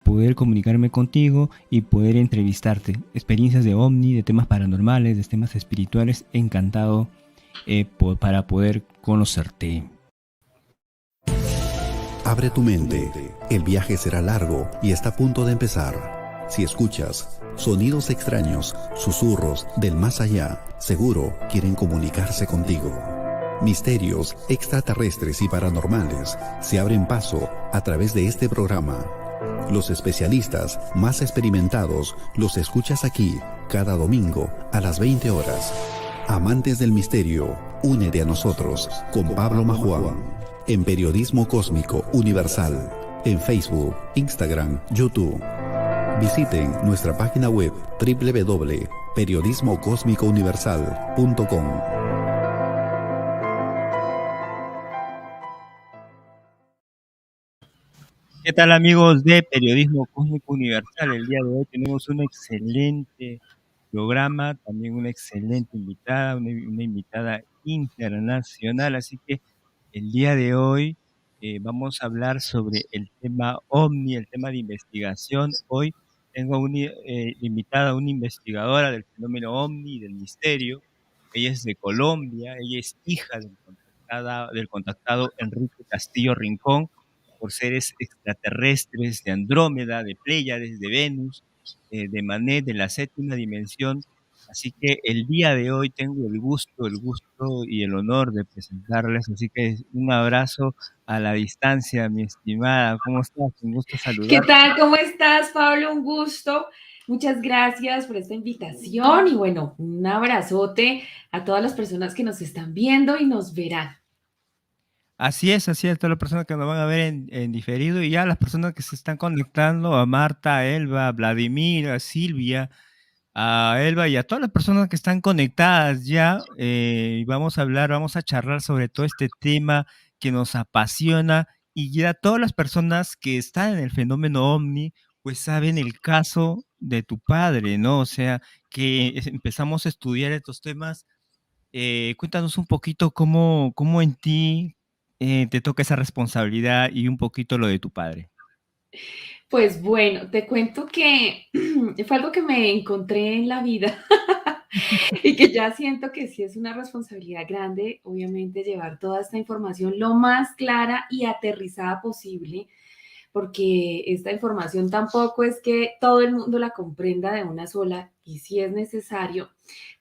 poder comunicarme contigo y poder entrevistarte. Experiencias de ovni, de temas paranormales, de temas espirituales. Encantado para poder conocerte. Abre tu mente. El viaje será largo y está a punto de empezar. Si escuchas sonidos extraños, susurros del más allá, seguro quieren comunicarse contigo. Misterios extraterrestres y paranormales se abren paso a través de este programa. Los especialistas más experimentados los escuchas aquí cada domingo a las 20 horas. Amantes del misterio, únete a nosotros con Pablo Majuán en Periodismo Cósmico Universal, en Facebook, Instagram, YouTube. Visiten nuestra página web www.periodismocosmicouniversal.com. ¿Qué tal, amigos de Periodismo Cósmico Universal? El día de hoy tenemos un excelente programa, también una excelente invitada, una invitada internacional, así que el día de hoy vamos a hablar sobre el tema OVNI, el tema de investigación. Hoy tengo invitada a una investigadora del fenómeno OVNI y del misterio. Ella es de Colombia, ella es hija del contactado Enrique Castillo Rincón, por seres extraterrestres de Andrómeda, de Pléyades, de Venus, de Manet, de la séptima dimensión. Así que el día de hoy tengo el gusto y el honor de presentarles. Así que un abrazo a la distancia, mi estimada. ¿Cómo estás? Un gusto ¿Qué saludarte. tal? ¿Cómo estás, Pablo? Un gusto. Muchas gracias por esta invitación y bueno, un abrazote a todas las personas que nos están viendo y nos verán. Así es, todas las personas que nos van a ver en diferido y ya las personas que se están conectando, a Marta, a Elba, a Vladimir, a Silvia, a Elba y a todas las personas que están conectadas ya. Vamos a charlar sobre todo este tema que nos apasiona, y ya todas las personas que están en el fenómeno OVNI pues saben el caso de tu padre, ¿no? O sea, que empezamos a estudiar estos temas. Cuéntanos un poquito cómo en ti te toca esa responsabilidad y un poquito lo de tu padre. Pues bueno, te cuento que fue algo que me encontré en la vida y que ya siento que sí es una responsabilidad grande, obviamente, llevar toda esta información lo más clara y aterrizada posible, porque esta información tampoco es que todo el mundo la comprenda de una sola, y si es necesario,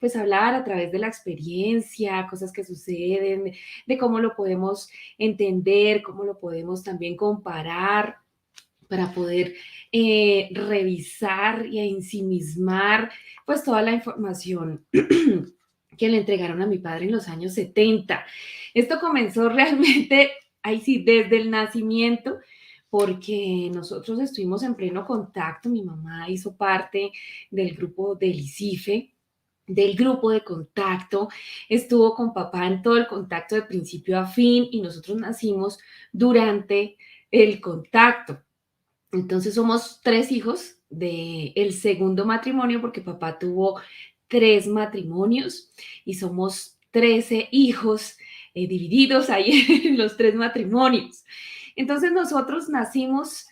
pues hablar a través de la experiencia, cosas que suceden, de cómo lo podemos entender, cómo lo podemos también comparar para poder revisar y ensimismar pues toda la información que le entregaron a mi padre en los años 70. Esto comenzó realmente, ahí sí, desde el nacimiento, porque nosotros estuvimos en pleno contacto. Mi mamá hizo parte del grupo del ICIFE, del grupo de contacto, estuvo con papá en todo el contacto de principio a fin y nosotros nacimos durante el contacto. Entonces somos 3 hijos del segundo matrimonio, porque papá tuvo 3 matrimonios y somos 13 hijos divididos ahí en los 3 matrimonios. Entonces nosotros nacimos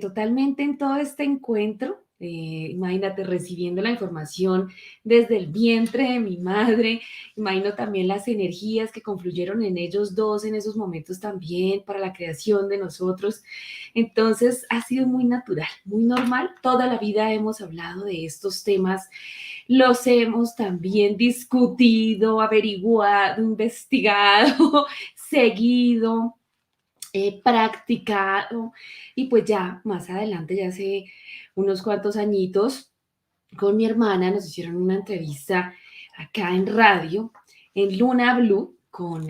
totalmente en todo este encuentro. Imagínate, recibiendo la información desde el vientre de mi madre. Imagino también las energías que confluyeron en ellos dos en esos momentos también para la creación de nosotros. Entonces ha sido muy natural, muy normal. Toda la vida hemos hablado de estos temas, los hemos también discutido, averiguado, investigado, seguido, practicado, y pues ya más adelante, ya hace unos cuantos añitos, con mi hermana nos hicieron una entrevista acá en radio, en Luna Blue, con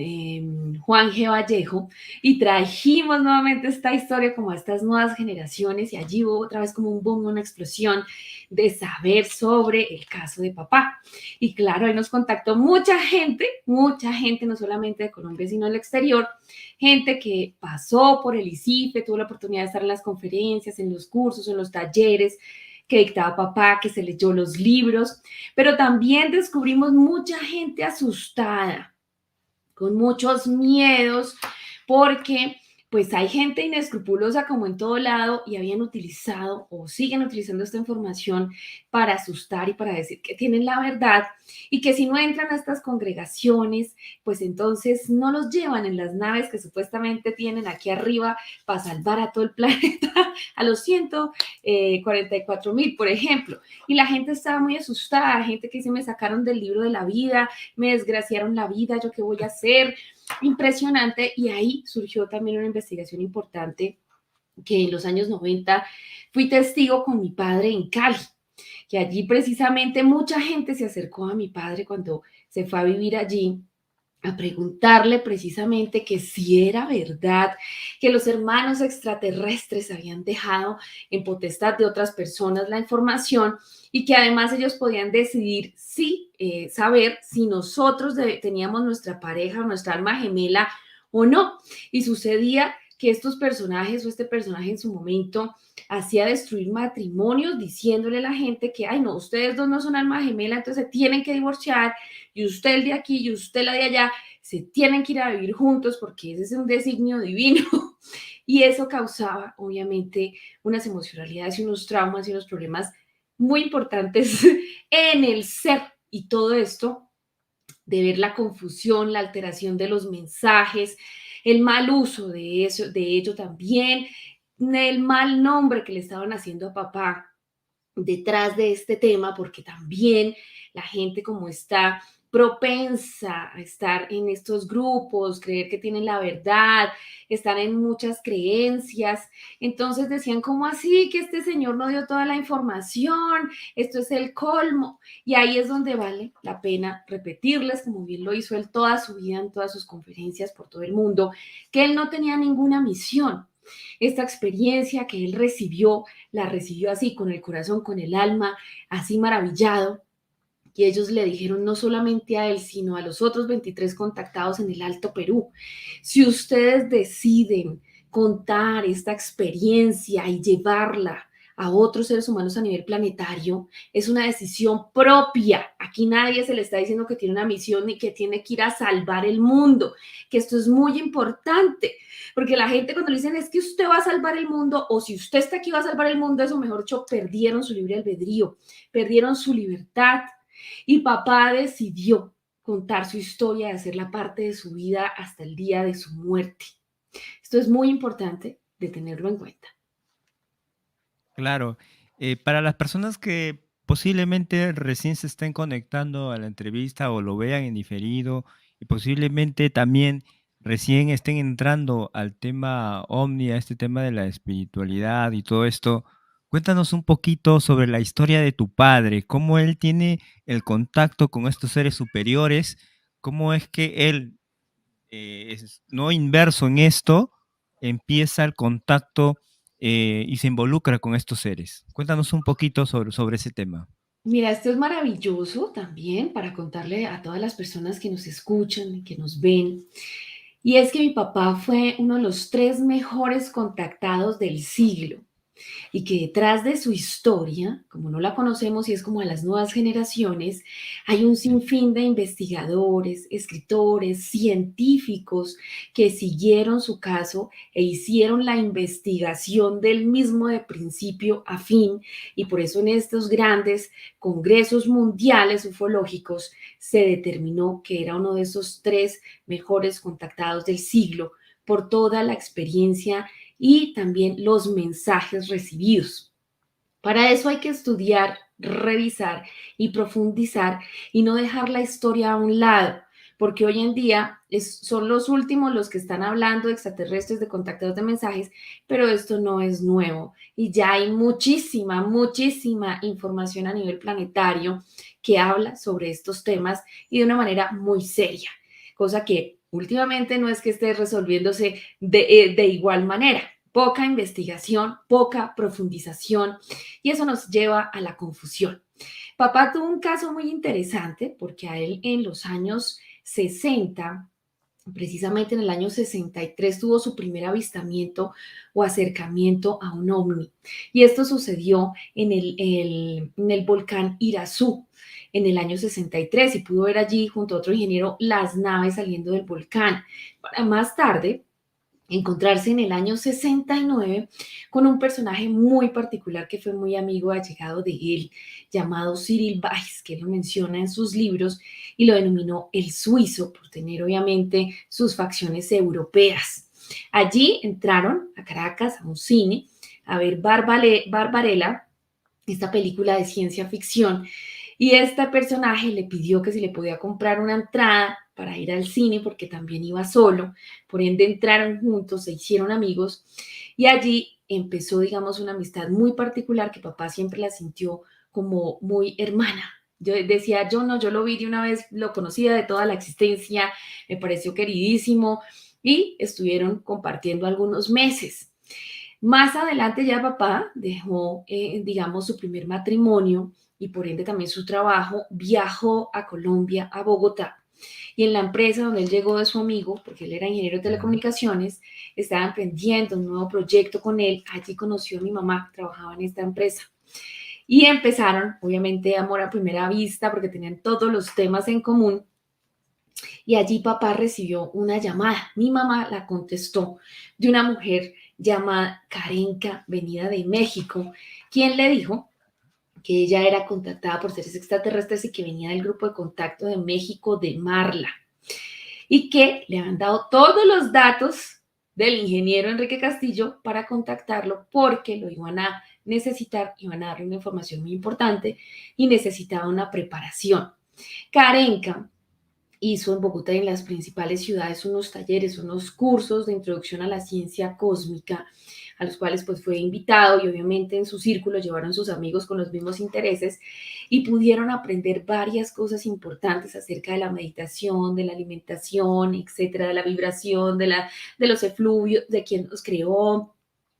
Juan G. Vallejo, y trajimos nuevamente esta historia como a estas nuevas generaciones, y allí hubo otra vez como un boom, una explosión de saber sobre el caso de papá. Y claro, ahí nos contactó mucha gente, no solamente de Colombia, sino del exterior, gente que pasó por el ICIFE, tuvo la oportunidad de estar en las conferencias, en los cursos, en los talleres que dictaba papá, que se leyó los libros, pero también descubrimos mucha gente asustada, con muchos miedos, porque pues hay gente inescrupulosa como en todo lado y habían utilizado o siguen utilizando esta información para asustar y para decir que tienen la verdad y que si no entran a estas congregaciones, pues entonces no los llevan en las naves que supuestamente tienen aquí arriba para salvar a todo el planeta, a los 144.000, por ejemplo. Y la gente estaba muy asustada, gente que dice, me sacaron del libro de la vida, me desgraciaron la vida, ¿yo qué voy a hacer? Impresionante. Y ahí surgió también una investigación importante que en los años 90 fui testigo con mi padre en Cali, que allí precisamente mucha gente se acercó a mi padre cuando se fue a vivir allí a preguntarle precisamente que si era verdad que los hermanos extraterrestres habían dejado en potestad de otras personas la información y que además ellos podían decidir si saber si nosotros teníamos nuestra pareja o nuestra alma gemela o no. Y sucedía que estos personajes o este personaje en su momento hacía destruir matrimonios diciéndole a la gente que, ay no, ustedes dos no son alma gemela, entonces se tienen que divorciar y usted el de aquí y usted la de allá, se tienen que ir a vivir juntos porque ese es un designio divino. Y eso causaba, obviamente, unas emocionalidades y unos traumas y unos problemas muy importantes en el ser. Y todo esto de ver la confusión, la alteración de los mensajes, el mal uso de eso, de ello también, el mal nombre que le estaban haciendo a papá detrás de este tema, porque también la gente como está propensa a estar en estos grupos, creer que tienen la verdad, están en muchas creencias. Entonces decían, ¿cómo así que este señor no dio toda la información? Esto es el colmo. Y ahí es donde vale la pena repetirles, como bien lo hizo él toda su vida en todas sus conferencias por todo el mundo, que él no tenía ninguna misión. Esta experiencia que él recibió, la recibió así, con el corazón, con el alma, así maravillado. Y ellos le dijeron no solamente a él, sino a los otros 23 contactados en el Alto Perú, si ustedes deciden contar esta experiencia y llevarla a otros seres humanos a nivel planetario, es una decisión propia. Aquí nadie se le está diciendo que tiene una misión ni que tiene que ir a salvar el mundo, que esto es muy importante, porque la gente cuando le dicen es que usted va a salvar el mundo o si usted está aquí va a salvar el mundo, eso mejor dicho, perdieron su libre albedrío, perdieron su libertad. Y papá decidió contar su historia y hacerla parte de su vida hasta el día de su muerte. Esto es muy importante de tenerlo en cuenta. Claro, para las personas que posiblemente recién se estén conectando a la entrevista o lo vean en diferido y posiblemente también recién estén entrando al tema ovni, a este tema de la espiritualidad y todo esto, cuéntanos un poquito sobre la historia de tu padre, cómo él tiene el contacto con estos seres superiores, cómo es que él, no inverso en esto, empieza el contacto y se involucra con estos seres. Cuéntanos un poquito sobre ese tema. Mira, esto es maravilloso también para contarle a todas las personas que nos escuchan, que nos ven. Y es que mi papá fue uno de los 3 mejores contactados del siglo. Y que detrás de su historia, como no la conocemos y es como a las nuevas generaciones, hay un sinfín de investigadores, escritores, científicos que siguieron su caso e hicieron la investigación del mismo de principio a fin, y por eso en estos grandes congresos mundiales ufológicos se determinó que era uno de esos 3 mejores contactados del siglo por toda la experiencia y también los mensajes recibidos. Para eso hay que estudiar, revisar y profundizar y no dejar la historia a un lado, porque hoy en día son los últimos los que están hablando de extraterrestres, de contactados de mensajes, pero esto no es nuevo y ya hay muchísima, muchísima información a nivel planetario que habla sobre estos temas y de una manera muy seria, cosa que últimamente no es que esté resolviéndose de igual manera. Poca investigación, poca profundización y eso nos lleva a la confusión. Papá tuvo un caso muy interesante porque a él en los años 60, precisamente en el año 63, tuvo su primer avistamiento o acercamiento a un ovni. Y esto sucedió en el volcán Irazú en el año 63 y pudo ver allí junto a otro ingeniero las naves saliendo del volcán. Para más tarde, encontrarse en el año 69 con un personaje muy particular que fue muy amigo allegado de él, llamado Cyril Weiss, que lo menciona en sus libros y lo denominó el suizo por tener obviamente sus facciones europeas. Allí entraron a Caracas, a un cine, a ver Barbarella, esta película de ciencia ficción, y este personaje le pidió que si le podía comprar una entrada para ir al cine porque también iba solo, por ende entraron juntos, se hicieron amigos y allí empezó, digamos, una amistad muy particular que papá siempre la sintió como muy hermana. Yo decía, yo no, yo lo vi de una vez, lo conocía de toda la existencia, me pareció queridísimo y estuvieron compartiendo algunos meses. Más adelante ya papá dejó, digamos, su primer matrimonio y por ende también su trabajo, viajó a Colombia, a Bogotá. Y en la empresa donde él llegó de su amigo, porque él era ingeniero de telecomunicaciones, estaba emprendiendo un nuevo proyecto con él. Allí conoció a mi mamá, trabajaba en esta empresa. Y empezaron, obviamente, amor a primera vista, porque tenían todos los temas en común. Y allí papá recibió una llamada. Mi mamá la contestó de una mujer llamada Karenka, venida de México, quien le dijo que ella era contactada por seres extraterrestres y que venía del grupo de contacto de México de Marla y que le han dado todos los datos del ingeniero Enrique Castillo para contactarlo porque lo iban a necesitar, iban a darle una información muy importante y necesitaba una preparación. Karenka hizo en Bogotá y en las principales ciudades unos talleres, unos cursos de introducción a la ciencia cósmica, a los cuales pues fue invitado y obviamente en su círculo llevaron sus amigos con los mismos intereses y pudieron aprender varias cosas importantes acerca de la meditación, de la alimentación, etcétera, de la vibración, de los efluvios, de quién los creó,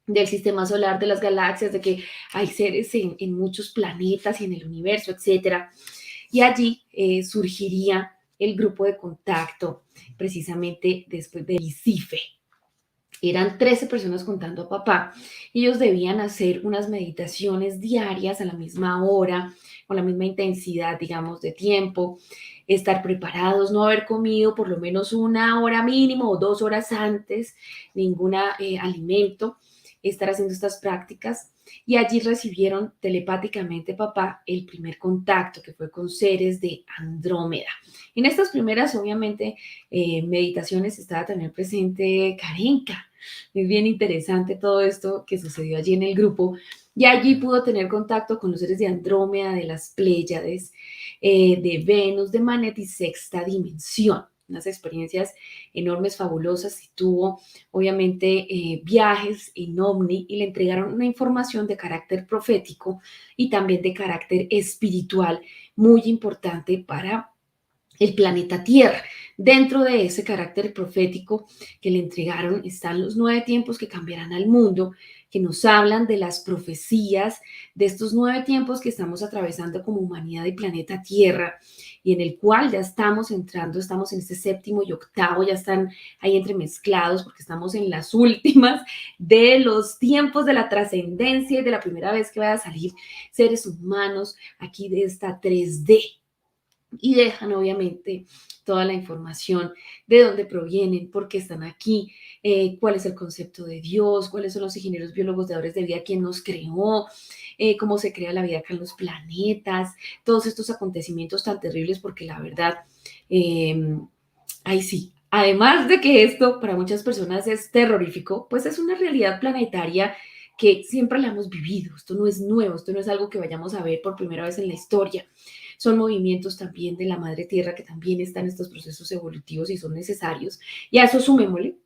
del sistema solar, de las galaxias, de que hay seres en muchos planetas y en el universo, etcétera. Y allí surgiría el grupo de contacto, precisamente después de ICIFE. Eran 13 personas contando a papá. Ellos debían hacer unas meditaciones diarias a la misma hora, con la misma intensidad, digamos, de tiempo, estar preparados, no haber comido por lo menos una hora mínimo o 2 horas antes ningún alimento, estar haciendo estas prácticas. Y allí recibieron telepáticamente papá el primer contacto, que fue con seres de Andrómeda. En estas primeras, obviamente, meditaciones estaba también presente Karenka. Es bien interesante todo esto que sucedió allí en el grupo. Y allí pudo tener contacto con los seres de Andrómeda, de las Pléyades, de Venus, de Manet y sexta dimensión. Unas experiencias enormes, fabulosas, y tuvo obviamente viajes en ovni y le entregaron una información de carácter profético y también de carácter espiritual muy importante para el planeta Tierra. Dentro de ese carácter profético que le entregaron están los 9 tiempos que cambiarán al mundo, que nos hablan de las profecías de estos 9 tiempos que estamos atravesando como humanidad y planeta Tierra, y en el cual ya estamos entrando, estamos en este 7º y 8º, ya están ahí entremezclados porque estamos en las últimas de los tiempos de la trascendencia y de la primera vez que van a salir seres humanos aquí de esta 3D. Y dejan obviamente toda la información de dónde provienen, por qué están aquí, cuál es el concepto de Dios, cuáles son los ingenieros biólogos dadores de vida, quién nos creó, cómo se crea la vida acá en los planetas, todos estos acontecimientos tan terribles, porque la verdad, ahí sí, además de que esto para muchas personas es terrorífico, pues es una realidad planetaria que siempre la hemos vivido. Esto no es nuevo, esto no es algo que vayamos a ver por primera vez en la historia. Son movimientos también de la madre tierra que también están en estos procesos evolutivos y son necesarios. Y a eso sumémosle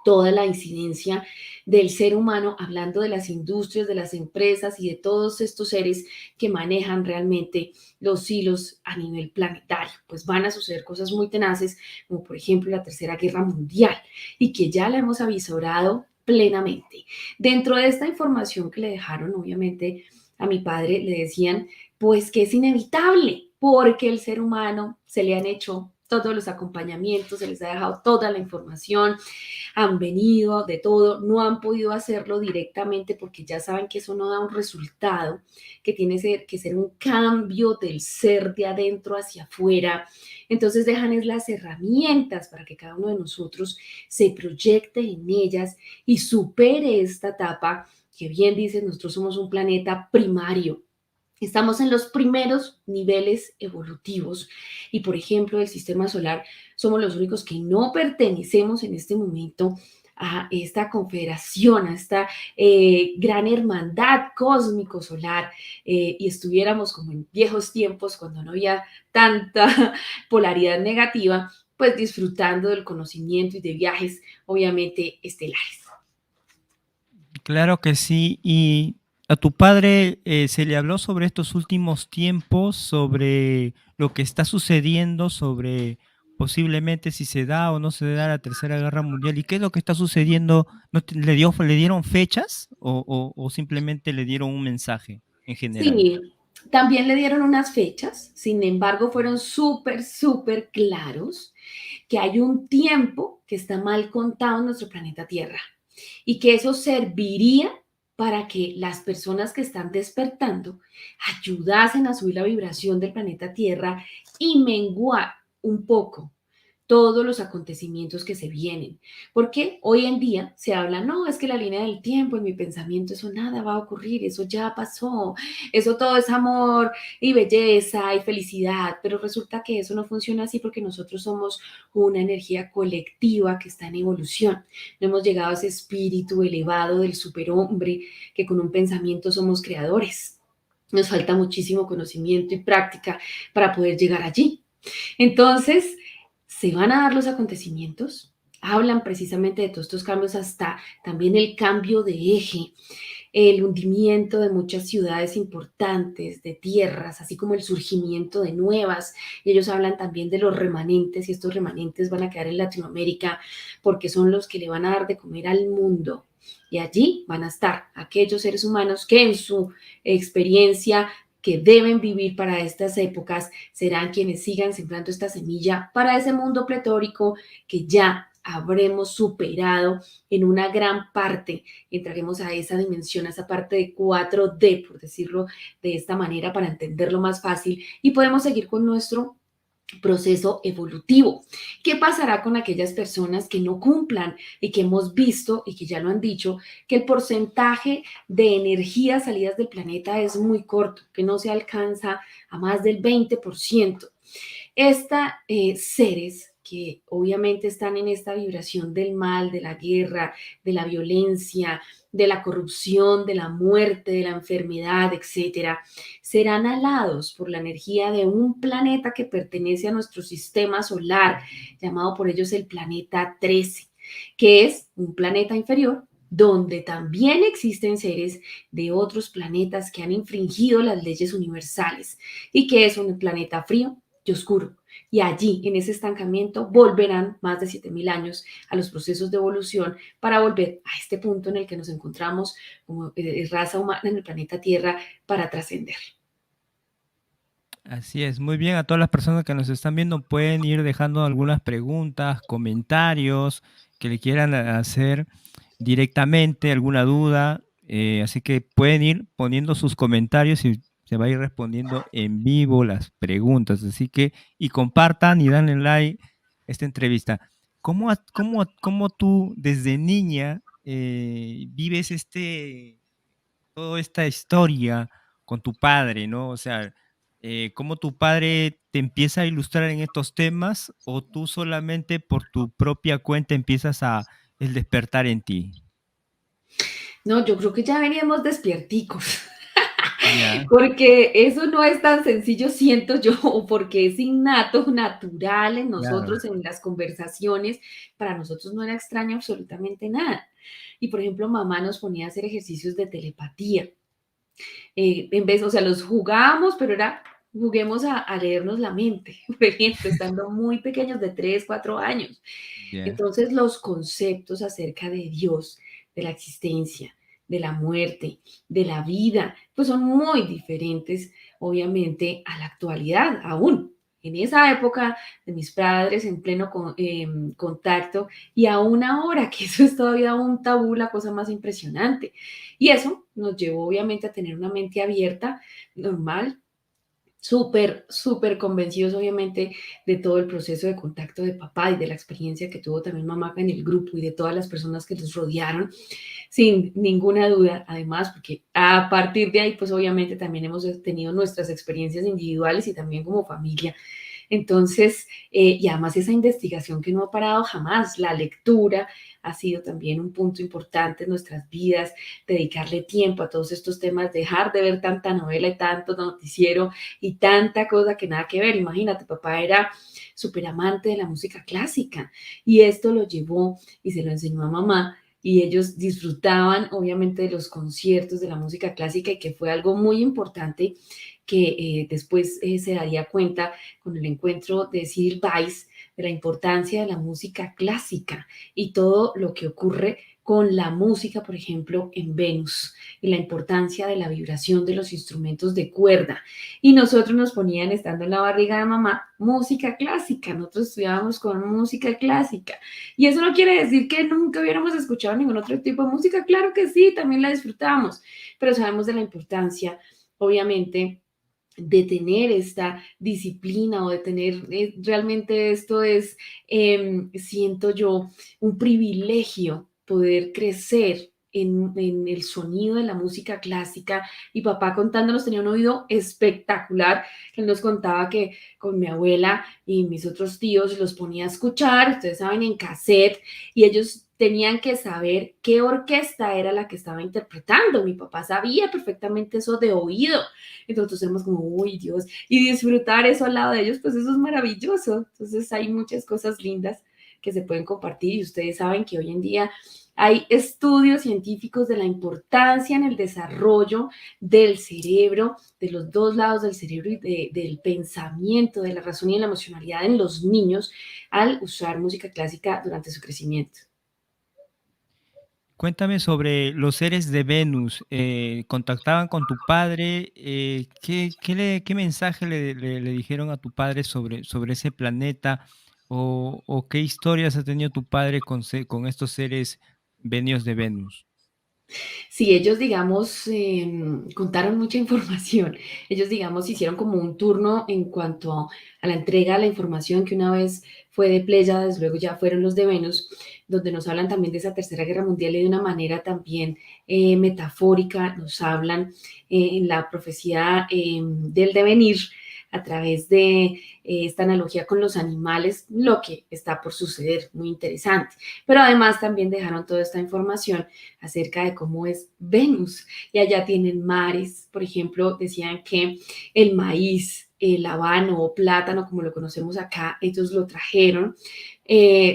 toda la incidencia del ser humano, hablando de las industrias, de las empresas y de todos estos seres que manejan realmente los hilos a nivel planetario. Pues van a suceder cosas muy tenaces, como por ejemplo la Tercera Guerra Mundial, y que ya la hemos avisorado plenamente. Dentro de esta información que le dejaron, obviamente, a mi padre le decían, pues que es inevitable, porque el ser humano se le han hecho todos los acompañamientos, se les ha dejado toda la información, han venido de todo, no han podido hacerlo directamente porque ya saben que eso no da un resultado, que tiene que ser un cambio del ser de adentro hacia afuera. Entonces dejan es las herramientas para que cada uno de nosotros se proyecte en ellas y supere esta etapa que bien dicen, nosotros somos un planeta primario. Estamos en los primeros niveles evolutivos y, por ejemplo, del sistema solar, somos los únicos que no pertenecemos en este momento a esta confederación, a esta gran hermandad cósmico-solar, y estuviéramos como en viejos tiempos cuando no había tanta polaridad negativa, pues disfrutando del conocimiento y de viajes, obviamente, estelares. Claro que sí. ¿Y a tu padre se le habló sobre estos últimos tiempos, sobre lo que está sucediendo, sobre posiblemente si se da o no se da la Tercera Guerra Mundial? ¿Y qué es lo que está sucediendo? ¿Le dieron fechas o simplemente le dieron un mensaje en general? Sí, también le dieron unas fechas, sin embargo, fueron súper, súper claros que hay un tiempo que está mal contado en nuestro planeta Tierra y que eso serviría para que las personas que están despertando ayudasen a subir la vibración del planeta Tierra y menguar un poco todos los acontecimientos que se vienen. Porque hoy en día se habla, no, es que la línea del tiempo en mi pensamiento, eso nada va a ocurrir, eso ya pasó, eso todo es amor y belleza y felicidad, pero resulta que eso no funciona así porque nosotros somos una energía colectiva que está en evolución. No hemos llegado a ese espíritu elevado del superhombre que con un pensamiento somos creadores. Nos falta muchísimo conocimiento y práctica para poder llegar allí. Entonces, se van a dar los acontecimientos, hablan precisamente de todos estos cambios, hasta también el cambio de eje, el hundimiento de muchas ciudades importantes, de tierras, así como el surgimiento de nuevas. Y ellos hablan también de los remanentes, y estos remanentes van a quedar en Latinoamérica porque son los que le van a dar de comer al mundo. Y allí van a estar aquellos seres humanos que en su experiencia que deben vivir para estas épocas serán quienes sigan sembrando esta semilla para ese mundo pletórico que ya habremos superado en una gran parte. Entraremos a esa dimensión, a esa parte de 4D, por decirlo de esta manera, para entenderlo más fácil, y podemos seguir con nuestro proceso evolutivo. ¿Qué pasará con aquellas personas que no cumplan y que hemos visto y que ya lo han dicho, que el porcentaje de energías salidas del planeta es muy corto, que no se alcanza a más del 20%? Esta seres que obviamente están en esta vibración del mal, de la guerra, de la violencia, de la corrupción, de la muerte, de la enfermedad, etcétera, serán alados por la energía de un planeta que pertenece a nuestro sistema solar, llamado por ellos el planeta 13, que es un planeta inferior donde también existen seres de otros planetas que han infringido las leyes universales y que es un planeta frío y oscuro. Y allí, en ese estancamiento, volverán más de 7.000 años a los procesos de evolución para volver a este punto en el que nos encontramos como raza humana en el planeta Tierra para trascender. Así es, muy bien. A todas las personas que nos están viendo pueden ir dejando algunas preguntas, comentarios que le quieran hacer directamente, alguna duda. Así que pueden ir poniendo sus comentarios y se va a ir respondiendo en vivo las preguntas. Así que, y compartan y denle like a esta entrevista. ¿Cómo tú desde niña vives toda esta historia con tu padre, ¿no? O sea, ¿cómo tu padre te empieza a ilustrar en estos temas o tú solamente por tu propia cuenta empiezas a el despertar en ti? No, yo creo que ya veníamos despierticos. Ya, Porque eso no es tan sencillo, siento yo, porque es innato, natural en claro. nosotros, en las conversaciones. Para nosotros no era extraño absolutamente nada. Y por ejemplo, mamá nos ponía a hacer ejercicios de telepatía. En vez, o sea, los jugábamos, pero era, juguemos a leernos la mente, por ejemplo, estando muy pequeños, de 3, 4 años. Ya. Entonces, los conceptos acerca de Dios, de la existencia, de la muerte, de la vida, pues son muy diferentes, obviamente, a la actualidad aún. en esa época de mis padres en pleno contacto y aún ahora, que eso es todavía un tabú, la cosa más impresionante. Y eso nos llevó obviamente a tener una mente abierta, normal, súper, súper convencidos, obviamente, de todo el proceso de contacto de papá y de la experiencia que tuvo también mamá en el grupo y de todas las personas que los rodearon, sin ninguna duda, además, porque a partir de ahí, pues obviamente también hemos tenido nuestras experiencias individuales y también como familia. Entonces, y además esa investigación que no ha parado jamás, la lectura ha sido también un punto importante en nuestras vidas, dedicarle tiempo a todos estos temas, dejar de ver tanta novela y tanto noticiero y tanta cosa que nada que ver. Imagínate, papá era súper amante de la música clásica y esto lo llevó y se lo enseñó a mamá y ellos disfrutaban obviamente de los conciertos de la música clásica y que fue algo muy importante que después se daría cuenta con el encuentro de Cyril Weiss de la importancia de la música clásica y todo lo que ocurre con la música, por ejemplo, en Venus, y la importancia de la vibración de los instrumentos de cuerda. Y nosotros nos ponían, estando en la barriga de mamá, música clásica. Nosotros estudiábamos con música clásica. Y eso no quiere decir que nunca hubiéramos escuchado ningún otro tipo de música. Claro que sí, también la disfrutábamos, pero sabemos de la importancia, obviamente, de tener esta disciplina o de tener, realmente esto es, siento yo, un privilegio poder crecer en el sonido de la música clásica y papá contándonos tenía un oído espectacular, que él nos contaba que con mi abuela y mis otros tíos los ponía a escuchar, ustedes saben, en cassette y ellos tenían que saber qué orquesta era la que estaba interpretando. Mi papá sabía perfectamente eso de oído. Entonces éramos como, uy, Dios, y disfrutar eso al lado de ellos, pues eso es maravilloso. Entonces hay muchas cosas lindas que se pueden compartir y ustedes saben que hoy en día hay estudios científicos de la importancia en el desarrollo del cerebro, de los dos lados del cerebro y del pensamiento, de la razón y de la emocionalidad en los niños al usar música clásica durante su crecimiento. Cuéntame sobre los seres de Venus. ¿Contactaban con tu padre? ¿Qué mensaje le dijeron a tu padre sobre ese planeta? ¿O qué historias ha tenido tu padre con estos seres venidos de Venus? Sí, ellos, digamos, contaron mucha información. Ellos, digamos, hicieron como un turno en cuanto a la entrega de la información que una vez fue de Pléyades, luego ya fueron los de Venus, donde nos hablan también de esa Tercera Guerra Mundial y de una manera también metafórica, nos hablan en la profecía del devenir a través de esta analogía con los animales, lo que está por suceder, muy interesante. Pero además también dejaron toda esta información acerca de cómo es Venus. Y allá tienen mares, por ejemplo, decían que el maíz, el habano o plátano, como lo conocemos acá, ellos lo trajeron.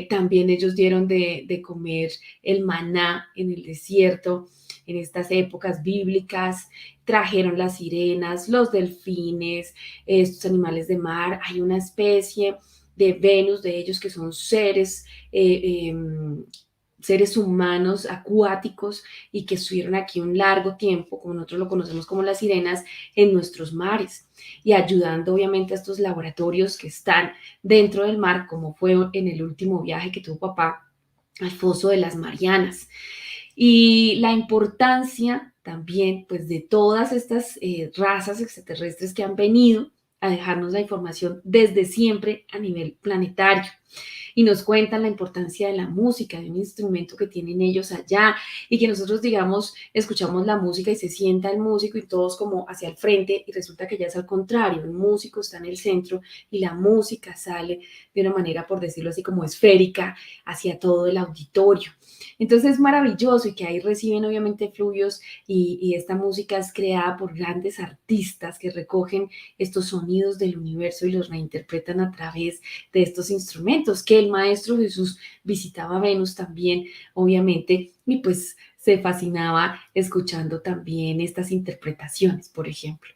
También ellos dieron de comer el maná en el desierto en estas épocas bíblicas, trajeron las sirenas, los delfines, estos animales de mar. Hay una especie de Venus de ellos que son seres seres humanos acuáticos y que estuvieron aquí un largo tiempo, como nosotros lo conocemos como las sirenas, en nuestros mares y ayudando obviamente a estos laboratorios que están dentro del mar, como fue en el último viaje que tuvo papá al foso de las Marianas. Y la importancia también pues de todas estas razas extraterrestres que han venido a dejarnos la información desde siempre a nivel planetario y nos cuentan la importancia de la música, de un instrumento que tienen ellos allá y que nosotros, digamos, escuchamos la música y se sienta el músico y todos como hacia el frente y resulta que ya es al contrario, el músico está en el centro y la música sale de una manera, por decirlo así, como esférica hacia todo el auditorio. Entonces es maravilloso y que ahí reciben obviamente fluidos y esta música es creada por grandes artistas que recogen estos sonidos del universo y los reinterpretan a través de estos instrumentos, que el Maestro Jesús visitaba Venus también, obviamente, y pues se fascinaba escuchando también estas interpretaciones, por ejemplo.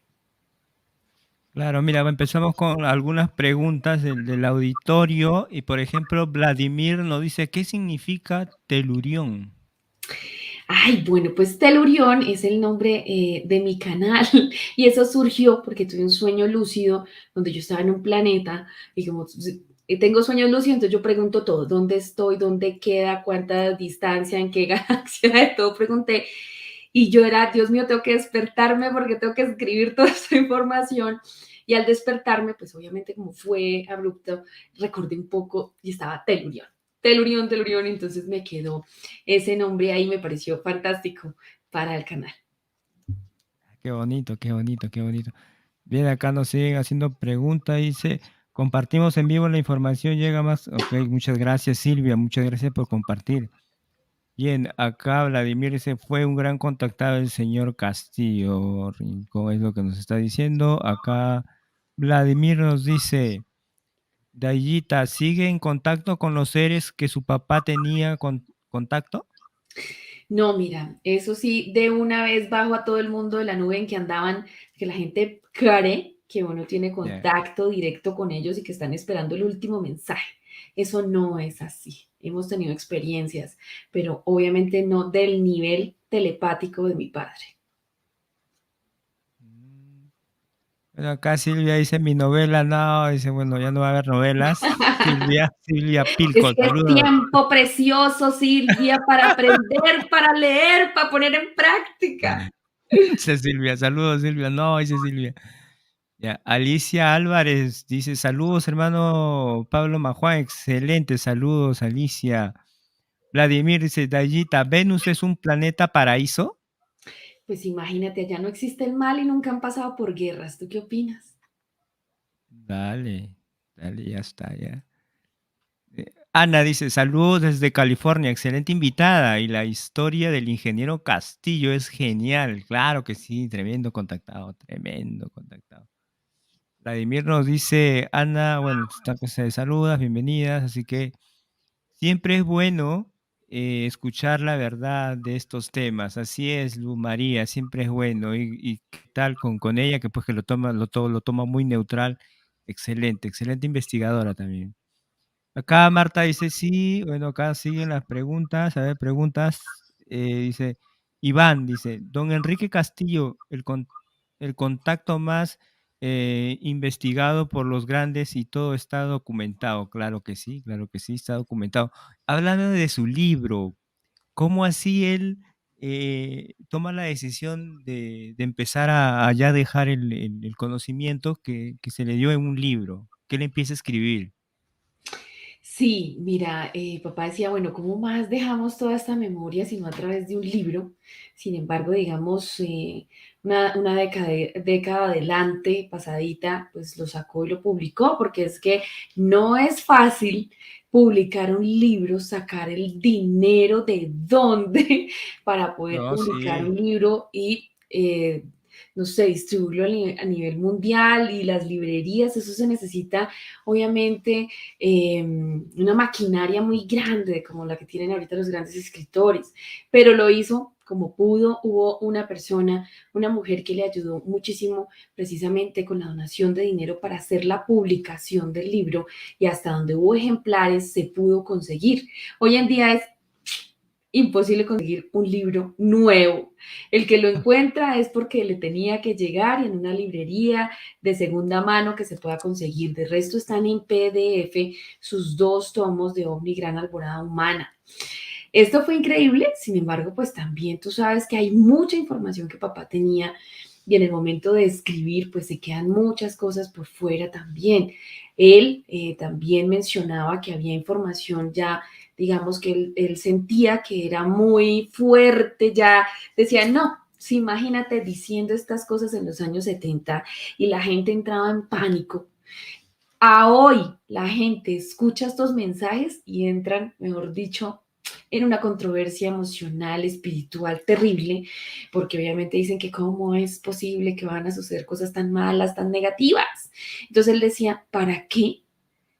Claro, mira, empezamos con algunas preguntas del auditorio y, por ejemplo, Vladimir nos dice, ¿qué significa telurión? Ay, bueno, pues Telurión es el nombre de mi canal y eso surgió porque tuve un sueño lúcido donde yo estaba en un planeta y como tengo sueños lúcidos, entonces yo pregunto todo, ¿dónde estoy? ¿Dónde queda? ¿Cuánta distancia? ¿En qué galaxia? De todo pregunté. Y yo era, Dios mío, tengo que despertarme porque tengo que escribir toda esta información. Y al despertarme, pues obviamente como fue abrupto, recordé un poco y estaba Telurión. Telurión, Telurión, entonces me quedó ese nombre ahí, me pareció fantástico para el canal. Qué bonito, qué bonito, qué bonito. Bien, acá nos siguen haciendo preguntas. Dice, compartimos en vivo la información, llega más. Ok, muchas gracias Silvia, muchas gracias por compartir. Bien, acá Vladimir dice, fue un gran contactado el señor Castillo Rincón, es lo que nos está diciendo. Acá Vladimir nos dice, Dayita, ¿sigue en contacto con los seres que su papá tenía contacto? No, mira, eso sí, de una vez bajo a todo el mundo de la nube en que andaban, que la gente cree que uno tiene Ya. contacto directo con ellos y que están esperando el último mensaje. Eso no es así. Hemos tenido experiencias, pero obviamente no del nivel telepático de mi padre. Mm. Bueno, acá Silvia dice mi novela, no, dice, bueno, ya no va a haber novelas. Silvia Es Pilco, que es saludos. tiempo precioso, Silvia, para aprender, para leer, para poner en práctica. Dice Silvia, saludos Silvia, no, dice Silvia. Ya, Alicia Álvarez dice, saludos hermano Pablo Majuan, excelente, saludos Alicia. Vladimir dice, Dayita, ¿Venus es un planeta paraíso? Pues imagínate, allá no existe el mal y nunca han pasado por guerras. ¿Tú qué opinas? Dale, dale, ya está, ya. Ana dice, saludos desde California, excelente invitada. Y la historia del ingeniero Castillo es genial. Claro que sí, tremendo contactado, tremendo contactado. Vladimir nos dice, Ana, bueno, está que se saludas, bienvenidas, así que siempre es bueno escuchar la verdad de estos temas. Así es, Luz María, siempre es bueno. Y qué tal con ella, que pues que lo toma muy neutral. Excelente, excelente investigadora también. Acá Marta dice sí, bueno, acá siguen las preguntas, a ver, preguntas, dice, Iván dice, don Enrique Castillo, el contacto más investigado por los grandes y todo está documentado, claro que sí, está documentado. Hablando de su libro, ¿cómo así él toma la decisión de empezar a ya dejar el conocimiento que se le dio en un libro, que él empieza a escribir? Sí, mira, papá decía, bueno, ¿cómo más dejamos toda esta memoria sino a través de un libro? Sin embargo, digamos, una década adelante, pasadita, pues lo sacó y lo publicó, porque es que no es fácil publicar un libro, sacar el dinero de dónde para poder No, publicar sí. un libro y no sé, distribuirlo a nivel mundial y las librerías, eso se necesita, obviamente, una maquinaria muy grande como la que tienen ahorita los grandes escritores, pero lo hizo como pudo. Hubo una persona, una mujer que le ayudó muchísimo precisamente con la donación de dinero para hacer la publicación del libro y hasta donde hubo ejemplares se pudo conseguir. Hoy en día es imposible conseguir un libro nuevo. El que lo encuentra es porque le tenía que llegar en una librería de segunda mano que se pueda conseguir. De resto están en PDF sus 2 tomos de Omni Gran Alborada Humana. Esto fue increíble, sin embargo, pues también tú sabes que hay mucha información que papá tenía y en el momento de escribir, pues se quedan muchas cosas por fuera también. Él también mencionaba que había información ya, digamos que él sentía que era muy fuerte, ya decía, no, sí, imagínate diciendo estas cosas en los años 70 y la gente entraba en pánico. A hoy la gente escucha estos mensajes y entran, mejor dicho, en una controversia emocional, espiritual terrible, porque obviamente dicen que cómo es posible que van a suceder cosas tan malas, tan negativas. Entonces él decía, ¿para qué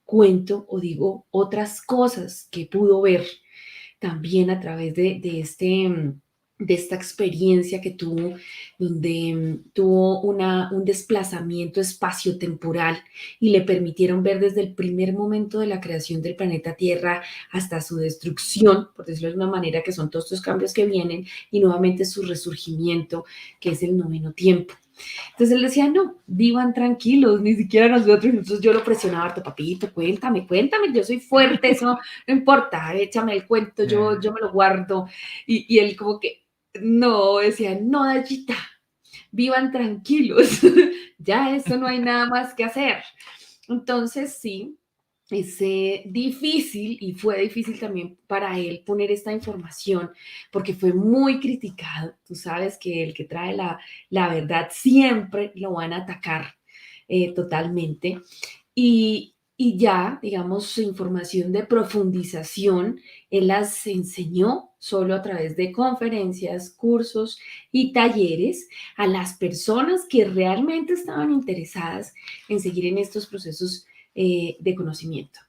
cuento o digo otras cosas que pudo ver también a través de este de esta experiencia que tuvo, donde tuvo un desplazamiento espaciotemporal y le permitieron ver desde el primer momento de la creación del planeta Tierra hasta su destrucción, por decirlo de una manera, que son todos estos cambios que vienen, y nuevamente su resurgimiento, que es el noveno tiempo. Entonces él decía, no, vivan tranquilos, ni siquiera nosotros. Entonces yo lo presionaba harto, papito, cuéntame, cuéntame, yo soy fuerte, eso no importa, échame el cuento, yo me lo guardo. Y él como que, no, decía, no, Dayita, vivan tranquilos, ya eso no hay nada más que hacer. Entonces sí, es difícil y fue difícil también para él poner esta información porque fue muy criticado. Tú sabes que el que trae la verdad siempre lo van a atacar totalmente. Y ya, digamos, su información de profundización, él las enseñó solo a través de conferencias, cursos y talleres a las personas que realmente estaban interesadas en seguir en estos procesos de conocimiento.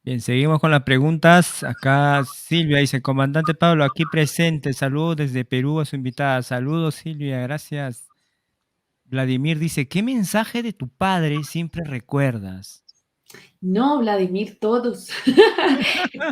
Bien, seguimos con las preguntas. Acá Silvia dice, comandante Pablo, aquí presente. Saludos desde Perú a su invitada. Saludos, Silvia, gracias. Vladimir dice, ¿qué mensaje de tu padre siempre recuerdas? No, Vladimir, todos,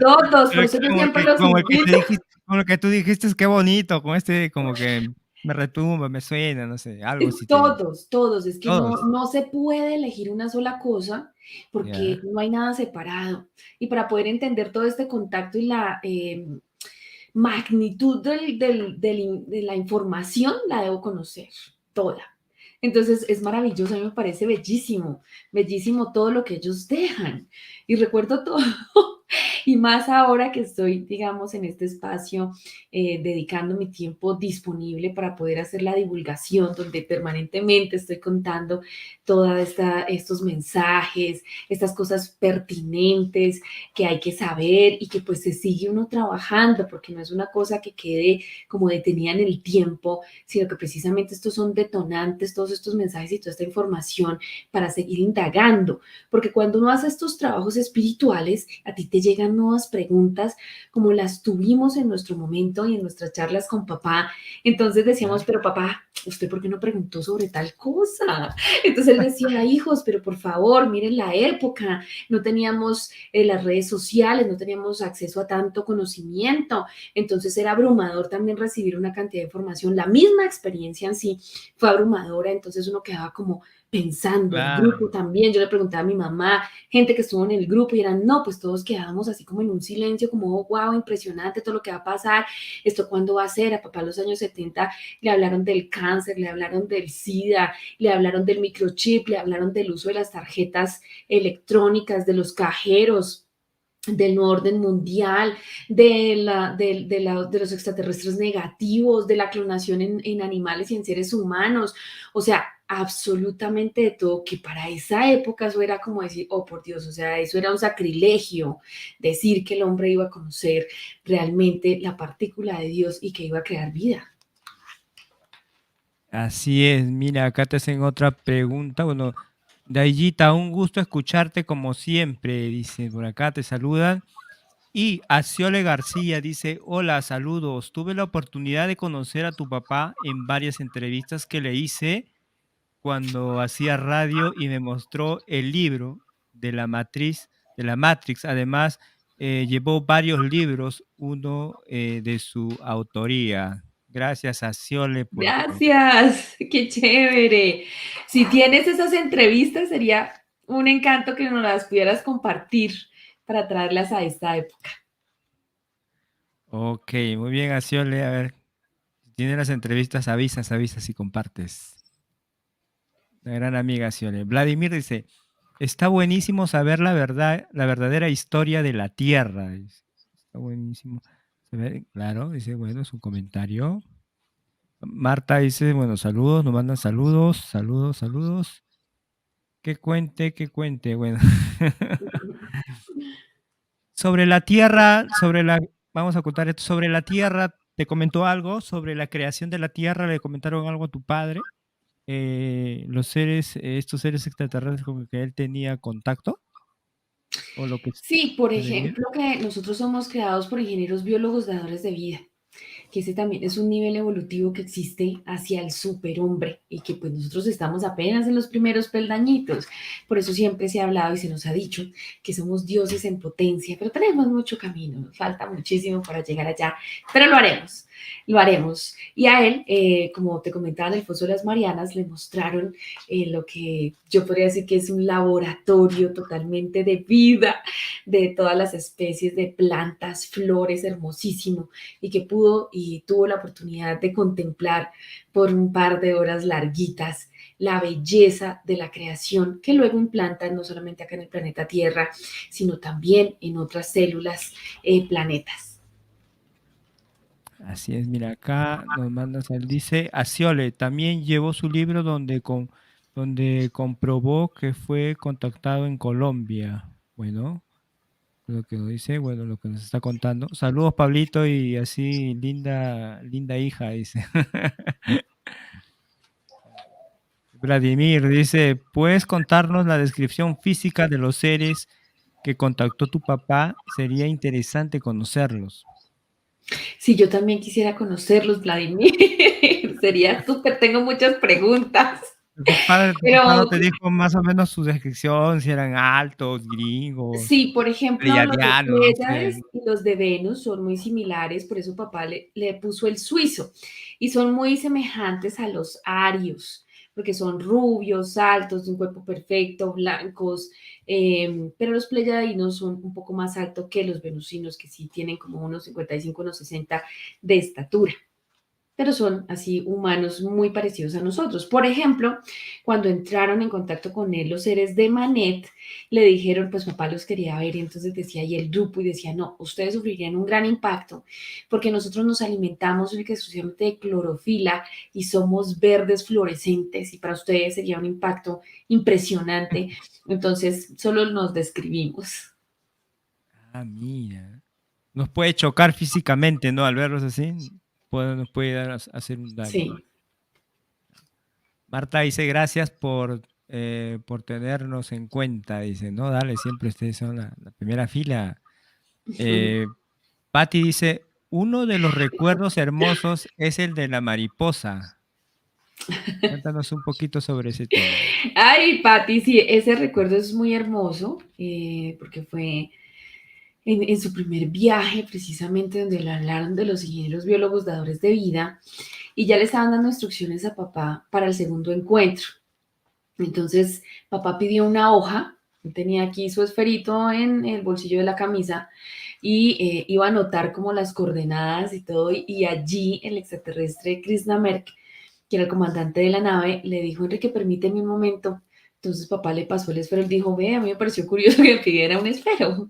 todos, por eso yo siempre los invito. Como lo que tú dijiste, qué bonito, con como que me retumba, me suena, no sé, algo así te digo. Todos, todos, es que Todos. no se puede elegir una sola cosa porque Ya. no hay nada separado. Y para poder entender todo este contacto y la magnitud de la información, la debo conocer toda. Entonces es maravilloso, a mí me parece bellísimo, bellísimo todo lo que ellos dejan. Y recuerdo todo, y más ahora que estoy, digamos, en este espacio, dedicando mi tiempo disponible para poder hacer la divulgación, donde permanentemente estoy contando todos estos mensajes, estas cosas pertinentes que hay que saber y que pues se sigue uno trabajando, porque no es una cosa que quede como detenida en el tiempo, sino que precisamente estos son detonantes, todos estos mensajes y toda esta información para seguir indagando, porque cuando uno hace estos trabajos espirituales, a ti te llegan nuevas preguntas como las tuvimos en nuestro momento y en nuestras charlas con papá. Entonces decíamos, pero papá, ¿usted por qué no preguntó sobre tal cosa? Entonces él decía, hijos, pero por favor, miren la época, no teníamos las redes sociales, no teníamos acceso a tanto conocimiento, entonces era abrumador también recibir una cantidad de información, la misma experiencia en sí fue abrumadora, entonces uno quedaba como pensando, el Claro. grupo también, yo le preguntaba a mi mamá, gente que estuvo en el grupo y eran, no, pues todos quedábamos así como en un silencio, como, oh, wow, impresionante todo lo que va a pasar, esto cuándo va a ser, a papá en los años 70 le hablaron del cáncer, le hablaron del SIDA, le hablaron del microchip, le hablaron del uso de las tarjetas electrónicas, de los cajeros, del nuevo orden mundial, de los extraterrestres negativos, de la clonación en animales y en seres humanos, o sea, absolutamente de todo, que para esa época eso era como decir, oh por Dios, o sea, eso era un sacrilegio, decir que el hombre iba a conocer realmente la partícula de Dios y que iba a crear vida. Así es, mira, acá te hacen otra pregunta. Bueno, Dayita, un gusto escucharte como siempre, dice, por acá te saludan. Y Aciole García dice, hola, saludos. Tuve la oportunidad de conocer a tu papá en varias entrevistas que le hice cuando hacía radio y me mostró el libro de la matriz, de la Matrix. Además, llevó varios libros, uno de su autoría. Gracias, Aciole, por... Gracias, qué chévere. Si tienes esas entrevistas, sería un encanto que nos las pudieras compartir para traerlas a esta época. Ok, muy bien, Aciole. A ver, si tienes las entrevistas, avisas y compartes. La gran amiga Aciole. Vladimir dice, está buenísimo saber la verdad, la verdadera historia de la Tierra. Dice. Está buenísimo. Claro, dice, bueno, es un comentario. Marta dice, bueno, saludos, nos mandan saludos, saludos, saludos. Que cuente, bueno. Sobre la Tierra, vamos a contar esto, sobre la Tierra, ¿te comentó algo? Sobre la creación de la Tierra, ¿le comentaron algo a tu padre? Los seres, estos seres extraterrestres con los que él tenía contacto, o lo que Sí, por se veía. ejemplo, que nosotros somos creados por ingenieros biólogos dadores de vida. que ese también es un nivel evolutivo que existe hacia el superhombre y que pues nosotros estamos apenas en los primeros peldañitos. Por eso siempre se ha hablado y se nos ha dicho que somos dioses en potencia, pero tenemos mucho camino, nos falta muchísimo para llegar allá, pero lo haremos, lo haremos. Y a él, como te comentaba, en el Foso de las Marianas le mostraron lo que yo podría decir que es un laboratorio totalmente de vida, de todas las especies de plantas, flores, hermosísimo, y que pudo y tuvo la oportunidad de contemplar por un par de horas larguitas la belleza de la creación que luego implantan no solamente acá en el planeta Tierra, sino también en otras células, planetas. Así es, mira, acá nos manda, dice, Aciole también llevó su libro donde comprobó que fue contactado en Colombia. Bueno, lo que nos dice, bueno, lo que nos está contando. Saludos, Pablito, y así, linda hija, dice. Vladimir dice, ¿puedes contarnos la descripción física de los seres que contactó tu papá? Sería interesante conocerlos. Si yo también quisiera conocerlos, Vladimir, sería súper, tengo muchas preguntas. Tu papá no Pero te dijo más o menos su descripción, si eran altos, gringos, sí, por ejemplo, los de pleiadianos, no sé. Pléyades y los de Venus son muy similares, por eso papá le puso el suizo. Y son muy semejantes a los arios, porque son rubios, altos, de un cuerpo perfecto, blancos, pero los pleyadinos son un poco más altos que los venusinos, que sí tienen como unos 55, unos 60 de estatura, pero son así humanos muy parecidos a nosotros. Por ejemplo, cuando entraron en contacto con él los seres de Manet, le dijeron, pues papá los quería ver, y entonces decía, y el grupo, y decía, no, ustedes sufrirían un gran impacto, porque nosotros nos alimentamos exclusivamente de clorofila y somos verdes fluorescentes, y para ustedes sería un impacto impresionante. Entonces, solo nos describimos. Ah, mira. Nos puede chocar físicamente, ¿no? Al verlos así, nos puede hacer un daño. Sí. Marta dice, gracias por tenernos en cuenta. Dice, no, dale, siempre ustedes son la primera fila. Patti dice, uno de los recuerdos hermosos es el de la mariposa. Cuéntanos un poquito sobre ese tema. Ay, Pati, sí, ese recuerdo es muy hermoso, porque fue en su primer viaje, precisamente donde le hablaron de los ingenieros biólogos dadores de vida, y ya le estaban dando instrucciones a papá para el segundo encuentro. Entonces, papá pidió una hoja, tenía aquí su esferito en el bolsillo de la camisa, y iba a anotar como las coordenadas y todo, y allí el extraterrestre Krishna, que era el comandante de la nave, le dijo, Enrique, permíteme un momento. Entonces papá le pasó el esfero, él dijo, ve, a mí me pareció curioso que me pidiera un esfero.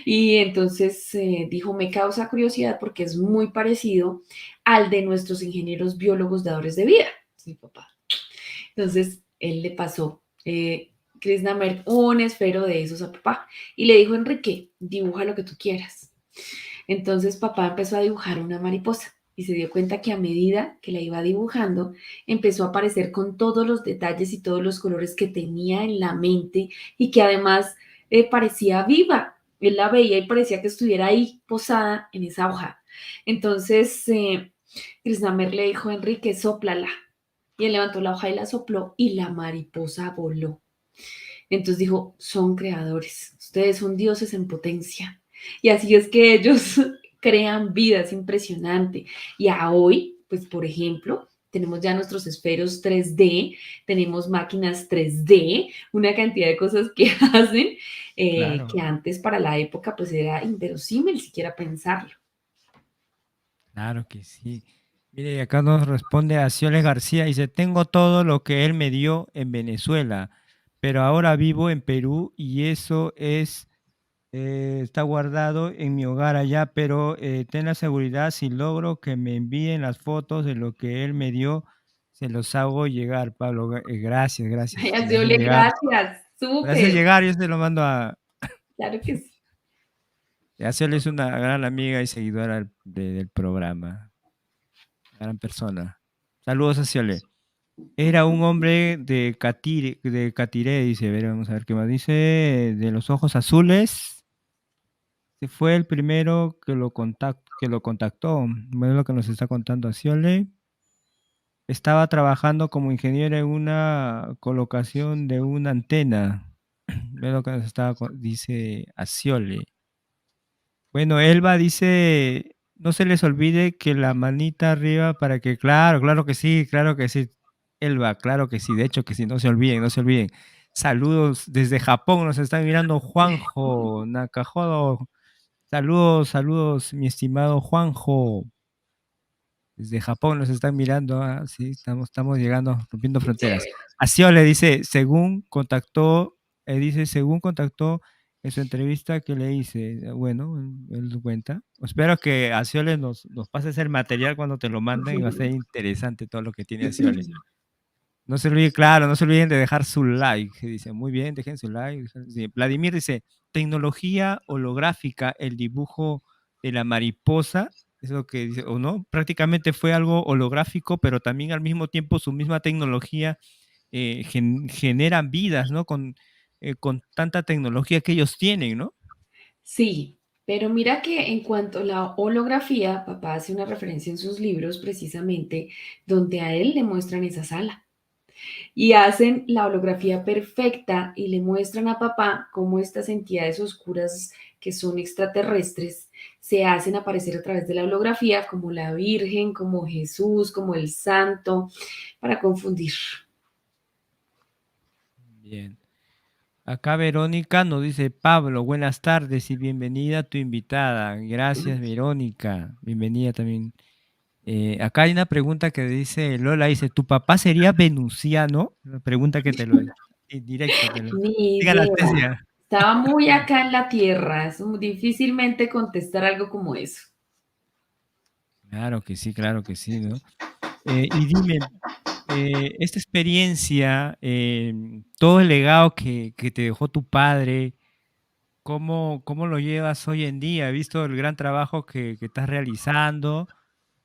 Y entonces dijo, me causa curiosidad porque es muy parecido al de nuestros ingenieros biólogos dadores de vida. Sí, papá. Entonces él le pasó, Krishna, un esfero de esos a papá. Y le dijo, Enrique, dibuja lo que tú quieras. Entonces papá empezó a dibujar una mariposa y se dio cuenta que a medida que la iba dibujando, empezó a aparecer con todos los detalles y todos los colores que tenía en la mente y que además parecía viva. Él la veía y parecía que estuviera ahí posada en esa hoja. Entonces, Krisnamer le dijo, Enrique, sóplala. Y él levantó la hoja y la sopló y la mariposa voló. Entonces dijo, son creadores, ustedes son dioses en potencia. Y así es que ellos crean vida, es impresionante. Y a hoy, pues por ejemplo, tenemos ya nuestros esferos 3D, tenemos máquinas 3D, una cantidad de cosas que hacen, Claro, que antes para la época pues era inverosímil siquiera pensarlo. claro que sí. Mire, acá nos responde Acioles García, dice, tengo todo lo que él me dio en Venezuela, pero ahora vivo en Perú y eso está guardado en mi hogar allá, pero ten la seguridad, si logro que me envíen las fotos de lo que él me dio, se los hago llegar, Pablo. Gracias, Ay, gracias. Me hace Aciole, llegar, gracias, me hace súper, llegar, yo se lo mando a... claro que sí. Aciel es una gran amiga y seguidora del programa, gran persona. Saludos, Aciole. Era un hombre de Catiré, dice. A ver, vamos a ver qué más dice. De los ojos azules. Se fue el primero que lo contactó. Bueno, lo que nos está contando Sciole. Estaba trabajando como ingeniero en una colocación de una antena. Ve lo que nos dice Sciole. Bueno, Elba dice, no se les olvide que la manita arriba para que, claro que sí. Elba, claro que sí, de hecho que sí, no se olviden, no se olviden. Saludos desde Japón, nos están mirando Juanjo Nakajodo. Saludos, saludos, mi estimado Juanjo. Desde Japón nos están mirando, sí, estamos llegando, rompiendo Qué fronteras. chévere. Así le dice, según contactó en su entrevista que le hice, bueno, él cuenta. Espero que Aciole nos pases el material cuando te lo manden y va a ser interesante todo lo que tiene Aciole. No se olviden, claro, no se olviden de dejar su like. Dice, muy bien, dejen su like. Sí, Vladimir dice, tecnología holográfica, el dibujo de la mariposa, es lo que dice, o no, prácticamente fue algo holográfico, pero también al mismo tiempo su misma tecnología generan vidas, ¿no? Con tanta tecnología que ellos tienen, ¿no? Sí, pero mira que en cuanto a la holografía, papá hace una referencia en sus libros precisamente donde a él le muestran esa sala y hacen la holografía perfecta y le muestran a papá cómo estas entidades oscuras que son extraterrestres se hacen aparecer a través de la holografía como la Virgen, como Jesús, como el Santo, para confundir. Bien. Acá Verónica nos dice, Pablo, buenas tardes y bienvenida a tu invitada. Gracias, Verónica. Bienvenida también. Acá hay una pregunta que dice, Lola dice, ¿tu papá sería venusiano? Una pregunta que te lo directo, te lo. Ni Diga la idea. tesia. Estaba muy acá en la tierra. Es muy difícilmente contestar algo como eso. Claro que sí, ¿no? Y dime, esta experiencia, todo el legado que te dejó tu padre, ¿cómo lo llevas hoy en día? He visto el gran trabajo que estás realizando,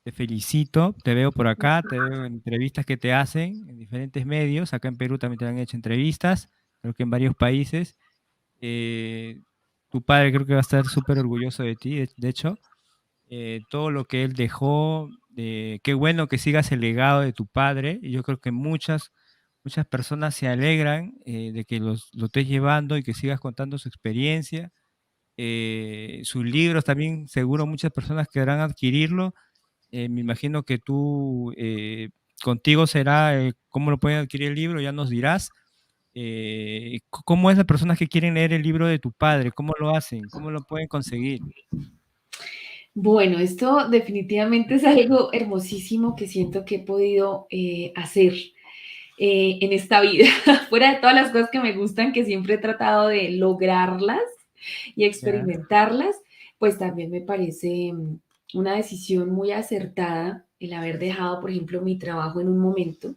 te felicito, te veo por acá, te veo en entrevistas que te hacen en diferentes medios, acá en Perú también te han hecho entrevistas, creo que en varios países. Eh, Tu padre creo que va a estar súper orgulloso de ti, de hecho, todo lo que él dejó, qué bueno que sigas el legado de tu padre, y yo creo que muchas personas se alegran de que lo estés llevando y que sigas contando su experiencia. Sus libros también, seguro muchas personas querrán adquirirlo. Me imagino que tú, contigo será, cómo lo pueden adquirir el libro, ya nos dirás. ¿Cómo es las personas que quieren leer el libro de tu padre? ¿Cómo lo hacen? ¿Cómo lo pueden conseguir? Bueno, esto definitivamente es algo hermosísimo que siento que he podido hacer en esta vida. Fuera de todas las cosas que me gustan, que siempre he tratado de lograrlas y Ya, experimentarlas, pues también me parece una decisión muy acertada el haber dejado, por ejemplo, mi trabajo en un momento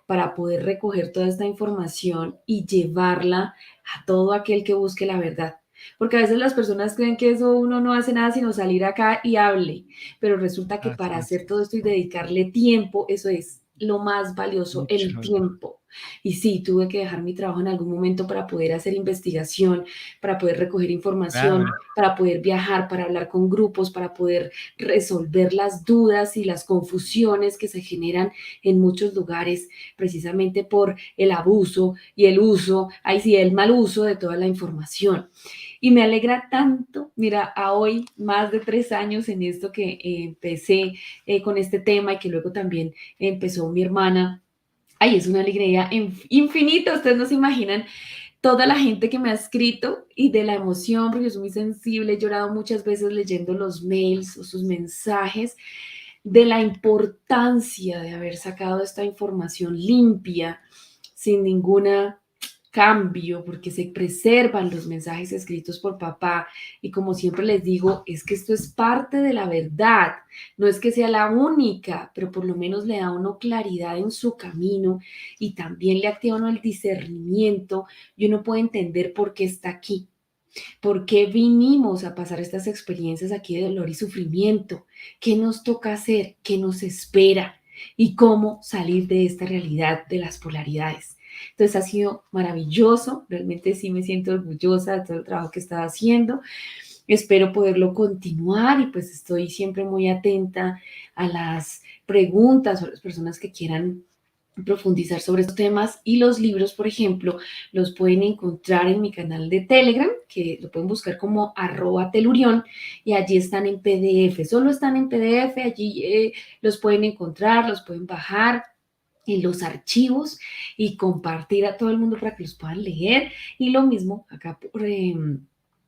para poder recoger toda esta información y llevarla a todo aquel que busque la verdad. Porque a veces las personas creen que eso uno no hace nada sino salir acá y hable, pero resulta que para así es. hacer todo esto y dedicarle tiempo, eso es lo más valioso, el Mucho. tiempo. Y sí, tuve que dejar mi trabajo en algún momento para poder hacer investigación, para poder recoger información, Claro, para poder viajar, para hablar con grupos, para poder resolver las dudas y las confusiones que se generan en muchos lugares precisamente por el abuso y el uso, ahí sí, el mal uso de toda la información. Y me alegra tanto, mira, a hoy, más de 3 años en esto que empecé con este tema y que luego también empezó mi hermana. Ay, es una alegría infinita, ustedes no se imaginan toda la gente que me ha escrito y de la emoción, porque yo soy muy sensible, he llorado muchas veces leyendo los mails o sus mensajes, de la importancia de haber sacado esta información limpia, sin ninguna cambio, porque se preservan los mensajes escritos por papá y como siempre les digo, es que esto es parte de la verdad, no es que sea la única, pero por lo menos le da a uno claridad en su camino y también le activa a uno el discernimiento y uno puede entender por qué está aquí. ¿Por qué vinimos a pasar estas experiencias aquí de dolor y sufrimiento? ¿Qué nos toca hacer? ¿Qué nos espera? ¿Y cómo salir de esta realidad de las polaridades? Entonces ha sido maravilloso, realmente sí me siento orgullosa de todo el trabajo que estaba haciendo Espero poderlo continuar y pues estoy siempre muy atenta a las preguntas o a las personas que quieran profundizar sobre estos temas. Y los libros, por ejemplo, los pueden encontrar en mi canal de Telegram, que lo pueden buscar como @telurión, y allí están en PDF, solo están en PDF, allí los pueden encontrar, los pueden bajar en los archivos y compartir a todo el mundo para que los puedan leer. Y lo mismo acá por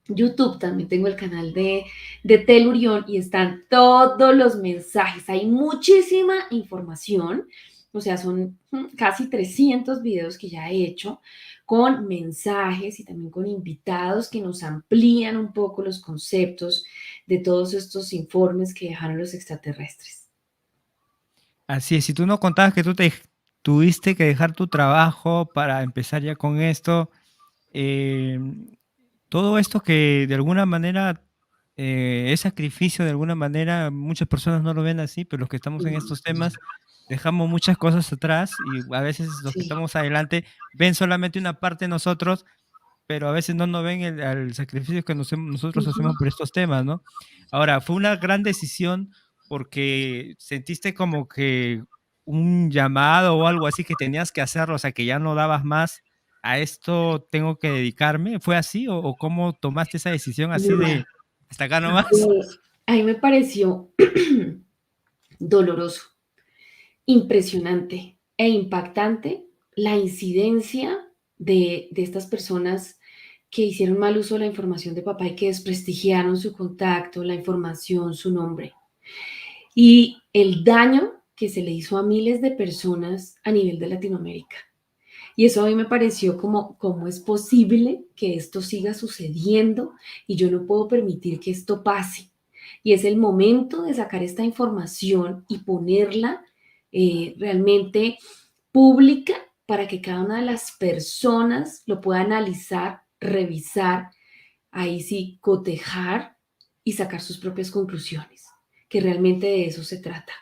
YouTube, también tengo el canal de Telurión y están todos los mensajes. Hay muchísima información, o sea, son casi 300 videos que ya he hecho con mensajes y también con invitados que nos amplían un poco los conceptos de todos estos informes que dejaron los extraterrestres. Así es, si tú no contabas que tuviste que dejar tu trabajo para empezar ya con esto, eh, todo esto que de alguna manera es sacrificio, de alguna manera, muchas personas no lo ven así, pero los que estamos en estos temas dejamos muchas cosas atrás y a veces los que Sí. estamos adelante ven solamente una parte de nosotros, pero a veces no nos ven el sacrificio que nosotros Ujú. hacemos por estos temas, ¿no? Ahora, fue una gran decisión porque sentiste como que un llamado o algo así que tenías que hacerlo, o sea, que ya no dabas más, a esto tengo que dedicarme. ¿Fue así o cómo tomaste esa decisión así No, de hasta acá nomás? a mí me pareció doloroso, impresionante e impactante la incidencia de estas personas que hicieron mal uso de la información de papá y que desprestigiaron su contacto, la información, su nombre. Y el daño que se le hizo a miles de personas a nivel de Latinoamérica. Y eso a mí me pareció como, ¿cómo es posible que esto siga sucediendo? Y yo no puedo permitir que esto pase. Y es el momento de sacar esta información y ponerla realmente pública para que cada una de las personas lo pueda analizar, revisar, ahí sí, cotejar y sacar sus propias conclusiones, que realmente de eso se trata,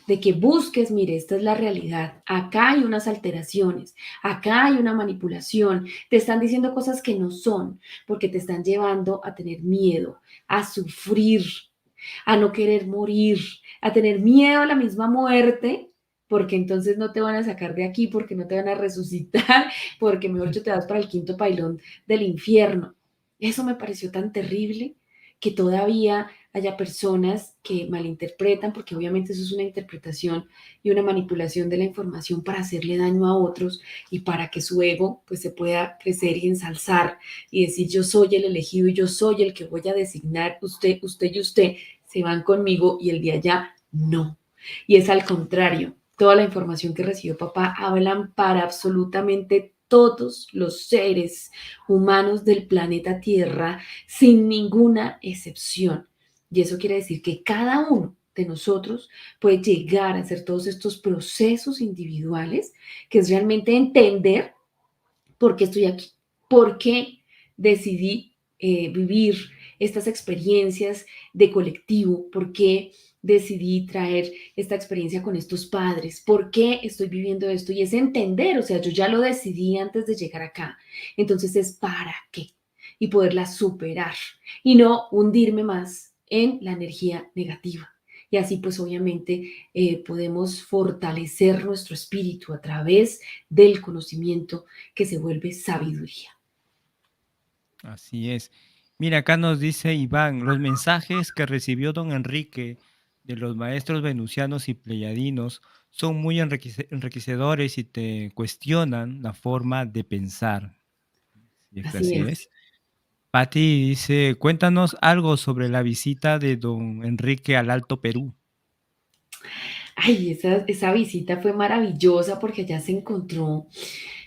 de que busques, mire, esta es la realidad, acá hay unas alteraciones, acá hay una manipulación, te están diciendo cosas que no son, porque te están llevando a tener miedo, a sufrir, a no querer morir, a tener miedo a la misma muerte, porque entonces no te van a sacar de aquí, porque no te van a resucitar, porque mejor dicho te vas para el quinto pailón del infierno. Eso me pareció tan terrible que todavía haya personas que malinterpretan, porque obviamente eso es una interpretación y una manipulación de la información para hacerle daño a otros y para que su ego pues se pueda crecer y ensalzar y decir yo soy el elegido y yo soy el que voy a designar, usted, usted y usted se van conmigo y el de allá no. Y es al contrario, toda la información que recibió papá hablan para absolutamente todos los seres humanos del planeta Tierra sin ninguna excepción. Y eso quiere decir que cada uno de nosotros puede llegar a hacer todos estos procesos individuales, que es realmente entender por qué estoy aquí, por qué decidí vivir estas experiencias de colectivo, por qué decidí traer esta experiencia con estos padres, por qué estoy viviendo esto y es entender, o sea, yo ya lo decidí antes de llegar acá, entonces es para qué y poderla superar y no hundirme más en la energía negativa. Y así pues obviamente podemos fortalecer nuestro espíritu a través del conocimiento que se vuelve sabiduría. Así es. Mira, acá nos dice Iván, los mensajes que recibió don Enrique de los maestros venusianos y pleyadinos son muy enriquecedores y te cuestionan la forma de pensar. Si es que Así así es. es. Patti dice, cuéntanos algo sobre la visita de don Enrique al Alto Perú. Ay, esa visita fue maravillosa porque allá se encontró,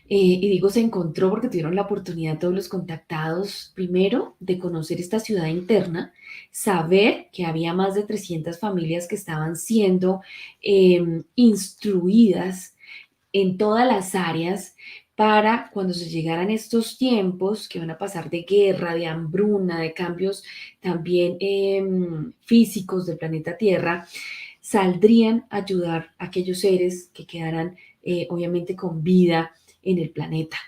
y digo se encontró porque tuvieron la oportunidad todos los contactados, primero, de conocer esta ciudad interna, saber que había más de 300 familias que estaban siendo instruidas en todas las áreas para cuando se llegaran estos tiempos que van a pasar de guerra, de hambruna, de cambios también físicos del planeta Tierra, saldrían a ayudar a aquellos seres que quedaran obviamente con vida en el planeta.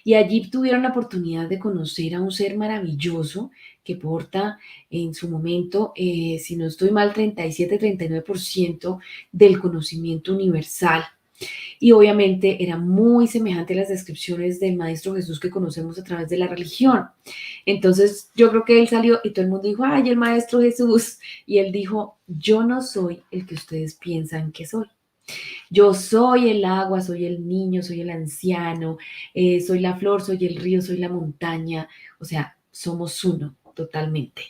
Y allí tuvieron la oportunidad de conocer a un ser maravilloso que porta en su momento, si no estoy mal, 37-39% del conocimiento universal. Y obviamente era muy semejante a las descripciones del Maestro Jesús que conocemos a través de la religión. Entonces yo creo que él salió y todo el mundo dijo, ay, el Maestro Jesús. Y él dijo, yo no soy el que ustedes piensan que soy. Yo soy el agua, soy el niño, soy el anciano, soy la flor, soy el río, soy la montaña. O sea, somos uno totalmente.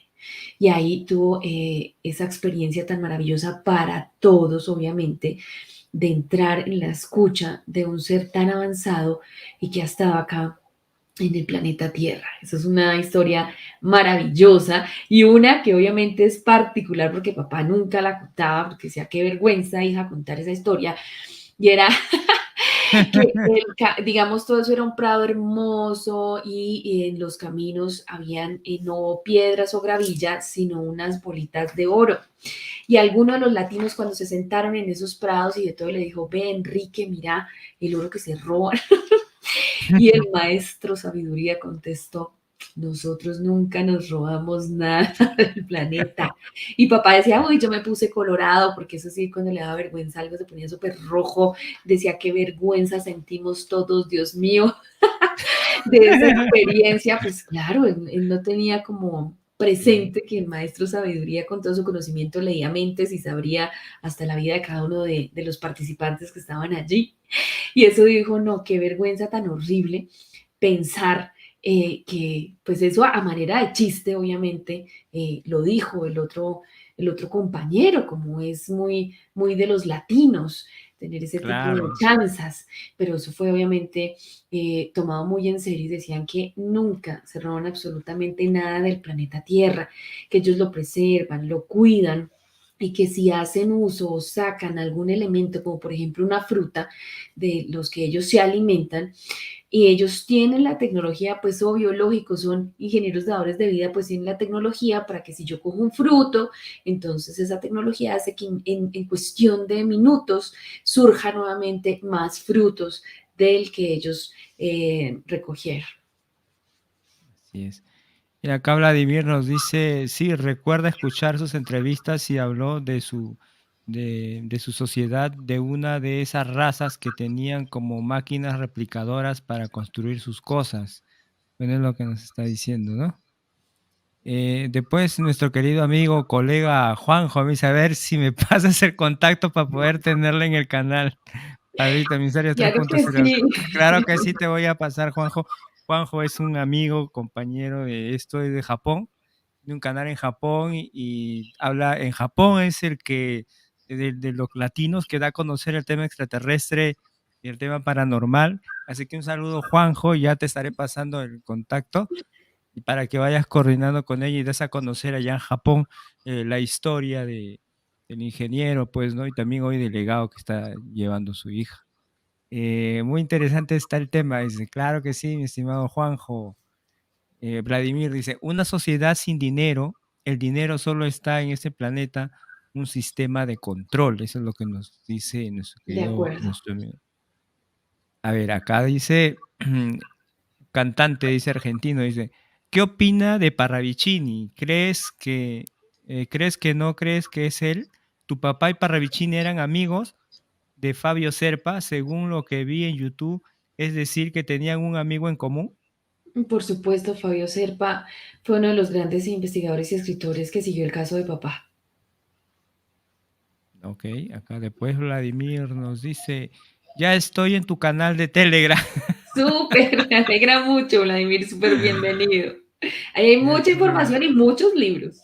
Y ahí tuvo esa experiencia tan maravillosa para todos, obviamente, de entrar en la escucha de un ser tan avanzado y que ha estado acá en el planeta Tierra. Eso es una historia maravillosa y una que obviamente es particular porque papá nunca la contaba, porque decía, qué vergüenza, hija, contar esa historia. Y era que, digamos, todo eso era un prado hermoso y en los caminos habían no piedras o gravilla, sino unas bolitas de oro. Y alguno de los latinos cuando se sentaron en esos prados y de todo le dijo, ve Enrique, mira el oro que se roba. Y el maestro sabiduría contestó, nosotros nunca nos robamos nada del planeta. Y papá decía, uy, yo me puse colorado, porque eso sí, cuando le daba vergüenza algo se ponía súper rojo. Decía, qué vergüenza sentimos todos, Dios mío, de esa experiencia. Pues claro, él no tenía como presente que el maestro sabiduría con todo su conocimiento leía mentes y sabría hasta la vida de cada uno de los participantes que estaban allí. Y eso dijo, no, qué vergüenza tan horrible pensar que, pues eso a manera de chiste, obviamente, lo dijo el otro compañero, como es muy, muy de los latinos, tener ese tipo de Claro. chanzas, pero eso fue obviamente tomado muy en serio y decían que nunca se roban absolutamente nada del planeta Tierra, que ellos lo preservan, lo cuidan, y que si hacen uso o sacan algún elemento, como por ejemplo una fruta, de los que ellos se alimentan, y ellos tienen la tecnología, pues obvio, lógico, son ingenieros dadores de vida, pues tienen la tecnología para que si yo cojo un fruto, entonces esa tecnología hace que en cuestión de minutos surjan nuevamente más frutos del que ellos recogieron. Así es. Y acá Vladimir nos dice, sí, recuerda escuchar sus entrevistas y habló de su sociedad, de una de esas razas que tenían como máquinas replicadoras para construir sus cosas. Bueno, es lo que nos está diciendo, ¿no? Después nuestro querido amigo, colega Juanjo, me dice, a ver si me pasas el contacto para poder tenerle en el canal. Padrito Misarios Claro que 3.0. sí. Claro que sí, te voy a pasar, Juanjo. Juanjo es un amigo, compañero de esto de Japón, de un canal en Japón y habla en Japón, es el que de los latinos que da a conocer el tema extraterrestre y el tema paranormal. Así que un saludo, Juanjo, ya te estaré pasando el contacto y para que vayas coordinando con ella y des a conocer allá en Japón la historia del ingeniero, pues, ¿no? Y también hoy del legado que está llevando su hija. Muy interesante está el tema, dice, claro que sí, mi estimado Juanjo. Vladimir dice, una sociedad sin dinero, el dinero solo está en este planeta, un sistema de control. Eso es lo que nos dice nuestro De querido, acuerdo. nuestro amigo. A ver, acá dice, cantante, dice argentino, dice, ¿qué opina de Parravicini? ¿Crees que no crees que es él? ¿Tu papá y Parravicini eran amigos de Fabio Serpa, según lo que vi en YouTube? Es decir, que tenían un amigo en común. Por supuesto, Fabio Serpa fue uno de los grandes investigadores y escritores que siguió el caso de papá. Ok, acá después Vladimir nos dice, ya estoy en tu canal de Telegram. Súper, me alegra mucho, Vladimir, súper bienvenido. Ahí hay Ya mucha estoy- información y muchos libros.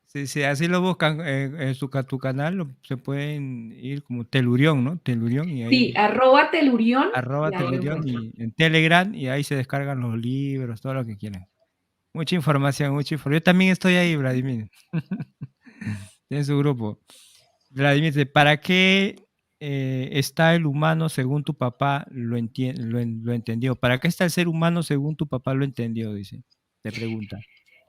Sí, sí, así lo buscan en tu canal, se pueden ir como Telurión, ¿no? Telurión y Sí, ahí @telurión arroba y ahí lo Telurión encuentro. y en Telegram y ahí se descargan los libros, todo lo que quieran. Mucha información, mucha información. Yo también estoy ahí, Vladimir. En su grupo. Vladimir dice, ¿para qué está el humano según tu papá lo entendió? ¿Para qué está el ser humano según tu papá lo entendió? Dice, te pregunta.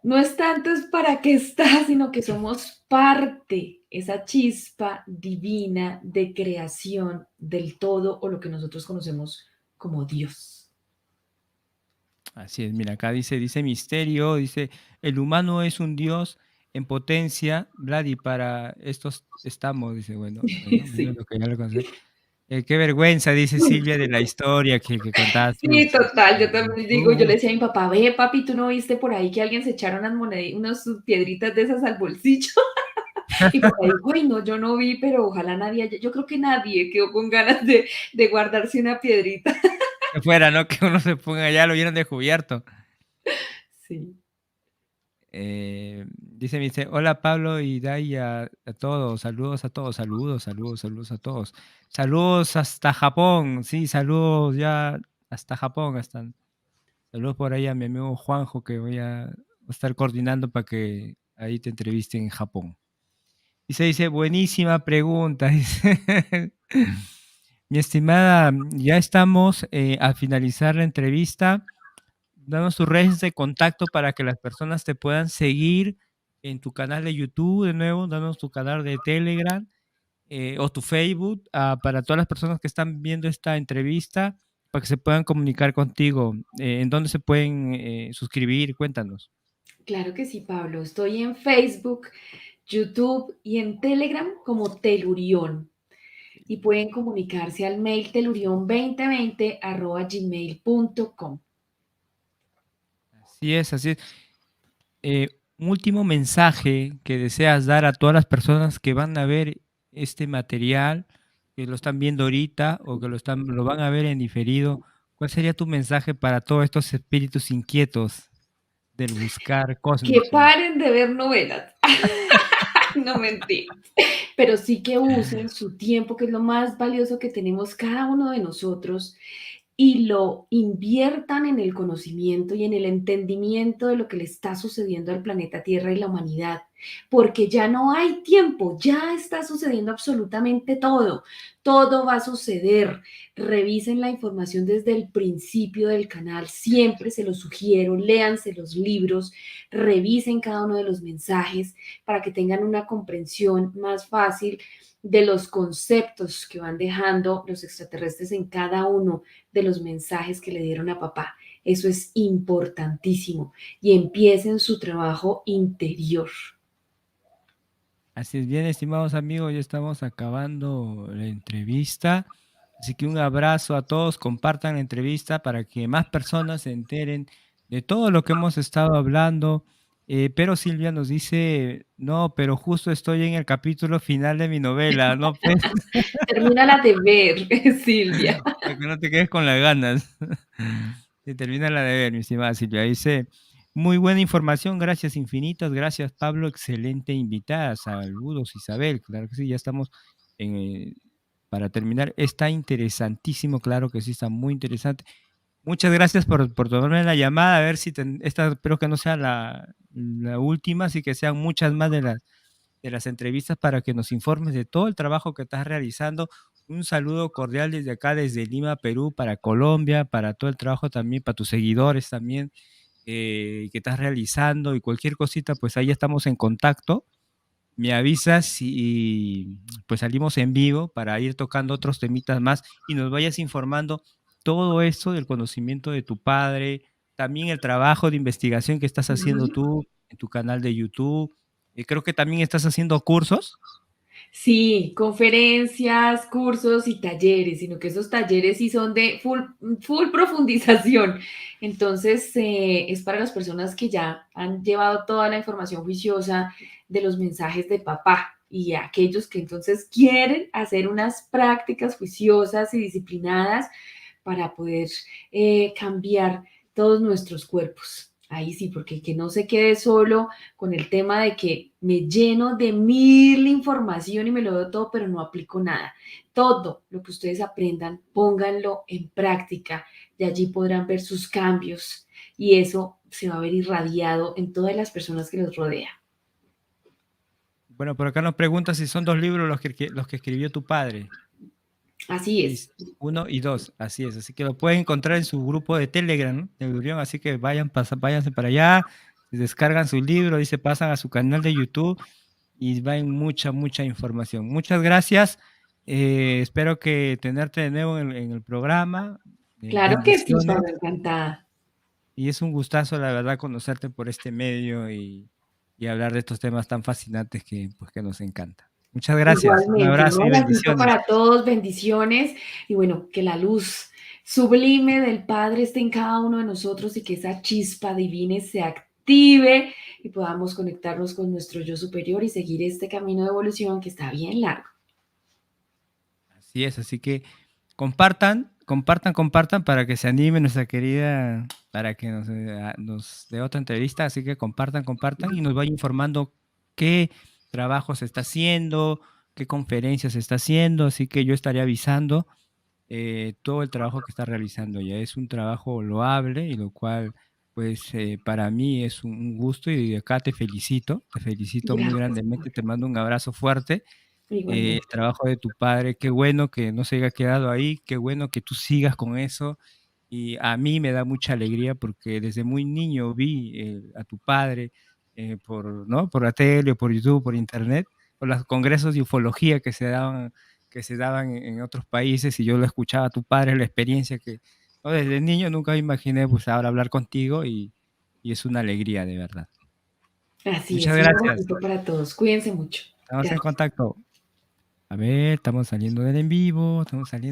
No es tanto es para qué está, sino que somos parte, esa chispa divina de creación del todo o lo que nosotros conocemos como Dios. Así es, mira, acá dice Misterio, dice, el humano es un dios en potencia, Vlad, y para estos estamos, dice, bueno, eso es Sí. lo que ya lo conocí. Qué vergüenza, dice Silvia, de la historia que contaste. Sí, total, yo también digo, yo le Uh, decía a mi papá, ve papi, ¿tú no viste por ahí que alguien se echaron unas moneditas, unas piedritas de esas al bolsillo? Y papá dijo, ay, no, yo no vi, pero ojalá nadie yo creo que nadie quedó con ganas de guardarse una piedrita. que fuera, ¿no? Que uno se ponga allá, lo hubieran descubierto. Sí. Dice, hola Pablo y Dai a todos, saludos a todos, saludos a todos. Saludos hasta Japón, sí, saludos ya hasta Japón, saludos por ahí a mi amigo Juanjo que voy a estar coordinando para que ahí te entrevisten en Japón. Dice, buenísima pregunta. Dice, mi estimada, ya estamos a finalizar la entrevista. Danos tus redes de contacto para que las personas te puedan seguir en tu canal de YouTube, de nuevo, danos tu canal de Telegram o tu Facebook para todas las personas que están viendo esta entrevista, para que se puedan comunicar contigo. ¿En dónde se pueden suscribir? Cuéntanos. Claro que sí, Pablo. Estoy en Facebook, YouTube y en Telegram como Telurión. Y pueden comunicarse al mail telurión2020@gmail.com. Así es, así es. Un último mensaje que deseas dar a todas las personas que van a ver este material, que lo están viendo ahorita o que lo van a ver en diferido. ¿Cuál sería tu mensaje para todos estos espíritus inquietos del buscar Que cósmico? paren de ver novelas. No mentira. Pero sí que usen su tiempo, que es lo más valioso que tenemos cada uno de nosotros, y lo inviertan en el conocimiento y en el entendimiento de lo que le está sucediendo al planeta Tierra y la humanidad, porque ya no hay tiempo, ya está sucediendo absolutamente todo, todo va a suceder. Revisen la información desde el principio del canal, siempre se los sugiero, léanse los libros, revisen cada uno de los mensajes para que tengan una comprensión más fácil de los conceptos que van dejando los extraterrestres en cada uno de los mensajes que le dieron a papá. Eso es importantísimo. Y empiecen su trabajo interior. Así es, bien, estimados amigos, ya estamos acabando la entrevista. Así que un abrazo a todos, compartan la entrevista para que más personas se enteren de todo lo que hemos estado hablando. Pero Silvia nos dice, no, pero justo estoy en el capítulo final de mi novela, no, pues, Termínala de ver, Silvia. para que no te quedes con las ganas. Se termina la de ver, mi estimada Silvia. Dice, muy buena información, gracias infinitas, gracias Pablo, excelente invitada. Saludos Isabel, claro que sí, ya estamos para terminar. Está interesantísimo, claro que sí, está muy interesante. Muchas gracias por tomarme la llamada, a ver si esta espero que no sea la última, así que sean muchas más de las entrevistas para que nos informes de todo el trabajo que estás realizando. Un saludo cordial desde acá, desde Lima, Perú, para Colombia, para todo el trabajo también, para tus seguidores también que estás realizando y cualquier cosita, pues ahí estamos en contacto. Me avisas y pues salimos en vivo para ir tocando otros temitas más y nos vayas informando todo esto del conocimiento de tu padre, también el trabajo de investigación que estás haciendo tú en tu canal de YouTube. Creo que también estás haciendo cursos. Sí, conferencias, cursos y talleres, sino que esos talleres sí son de full profundización. Entonces, es para las personas que ya han llevado toda la información juiciosa de los mensajes de papá y aquellos que entonces quieren hacer unas prácticas juiciosas y disciplinadas para poder cambiar todos nuestros cuerpos. Ahí sí, porque que no se quede solo con el tema de que me lleno de mil información y me lo doy todo, pero no aplico nada. Todo lo que ustedes aprendan, pónganlo en práctica y allí podrán ver sus cambios y eso se va a ver irradiado en todas las personas que los rodean. Bueno, por acá nos pregunta si son dos libros los que escribió tu padre. Así Sí, es. 1 y 2, así es. Así que lo pueden encontrar en su grupo de Telegram, ¿no? De Urión, así que váyanse para allá, descargan su libro, dice, pasan a su canal de YouTube y va mucha información. Muchas gracias. Espero que tenerte de nuevo en el programa. Claro que sí, Bendiciones. Pablo, encantada. y es un gustazo, la verdad, conocerte por este medio y hablar de estos temas tan fascinantes que, pues, que nos encanta. Muchas gracias, un Igualmente, abrazo un y abracito bendiciones. para todos, bendiciones y bueno, que la luz sublime del Padre esté en cada uno de nosotros y que esa chispa divina se active y podamos conectarnos con nuestro yo superior y seguir este camino de evolución que está bien largo. Así es, así que compartan, compartan, compartan para que se anime nuestra querida, para que nos dé otra entrevista, así que compartan, compartan y nos vaya informando qué trabajo se está haciendo, qué conferencias se está haciendo, así que yo estaré avisando todo el trabajo que está realizando ella. Es un trabajo loable y lo cual, pues, para mí es un gusto y de acá te felicito muy Gracias, grandemente, amor. te mando un abrazo fuerte. El Igualmente. trabajo de tu padre, qué bueno que no se haya quedado ahí, qué bueno que tú sigas con eso. Y a mí me da mucha alegría porque desde muy niño vi a tu padre por, ¿no? Por la tele, por YouTube, por internet, por los congresos de ufología que se daban en otros países y yo lo escuchaba a tu padre, la experiencia que, ¿no? Desde niño nunca me imaginé pues ahora hablar contigo y es una alegría de verdad. Así Muchas es, un gracias. abracito para todos. Cuídense mucho. Estamos en Gracias. contacto. A ver, estamos saliendo del en vivo, estamos saliendo.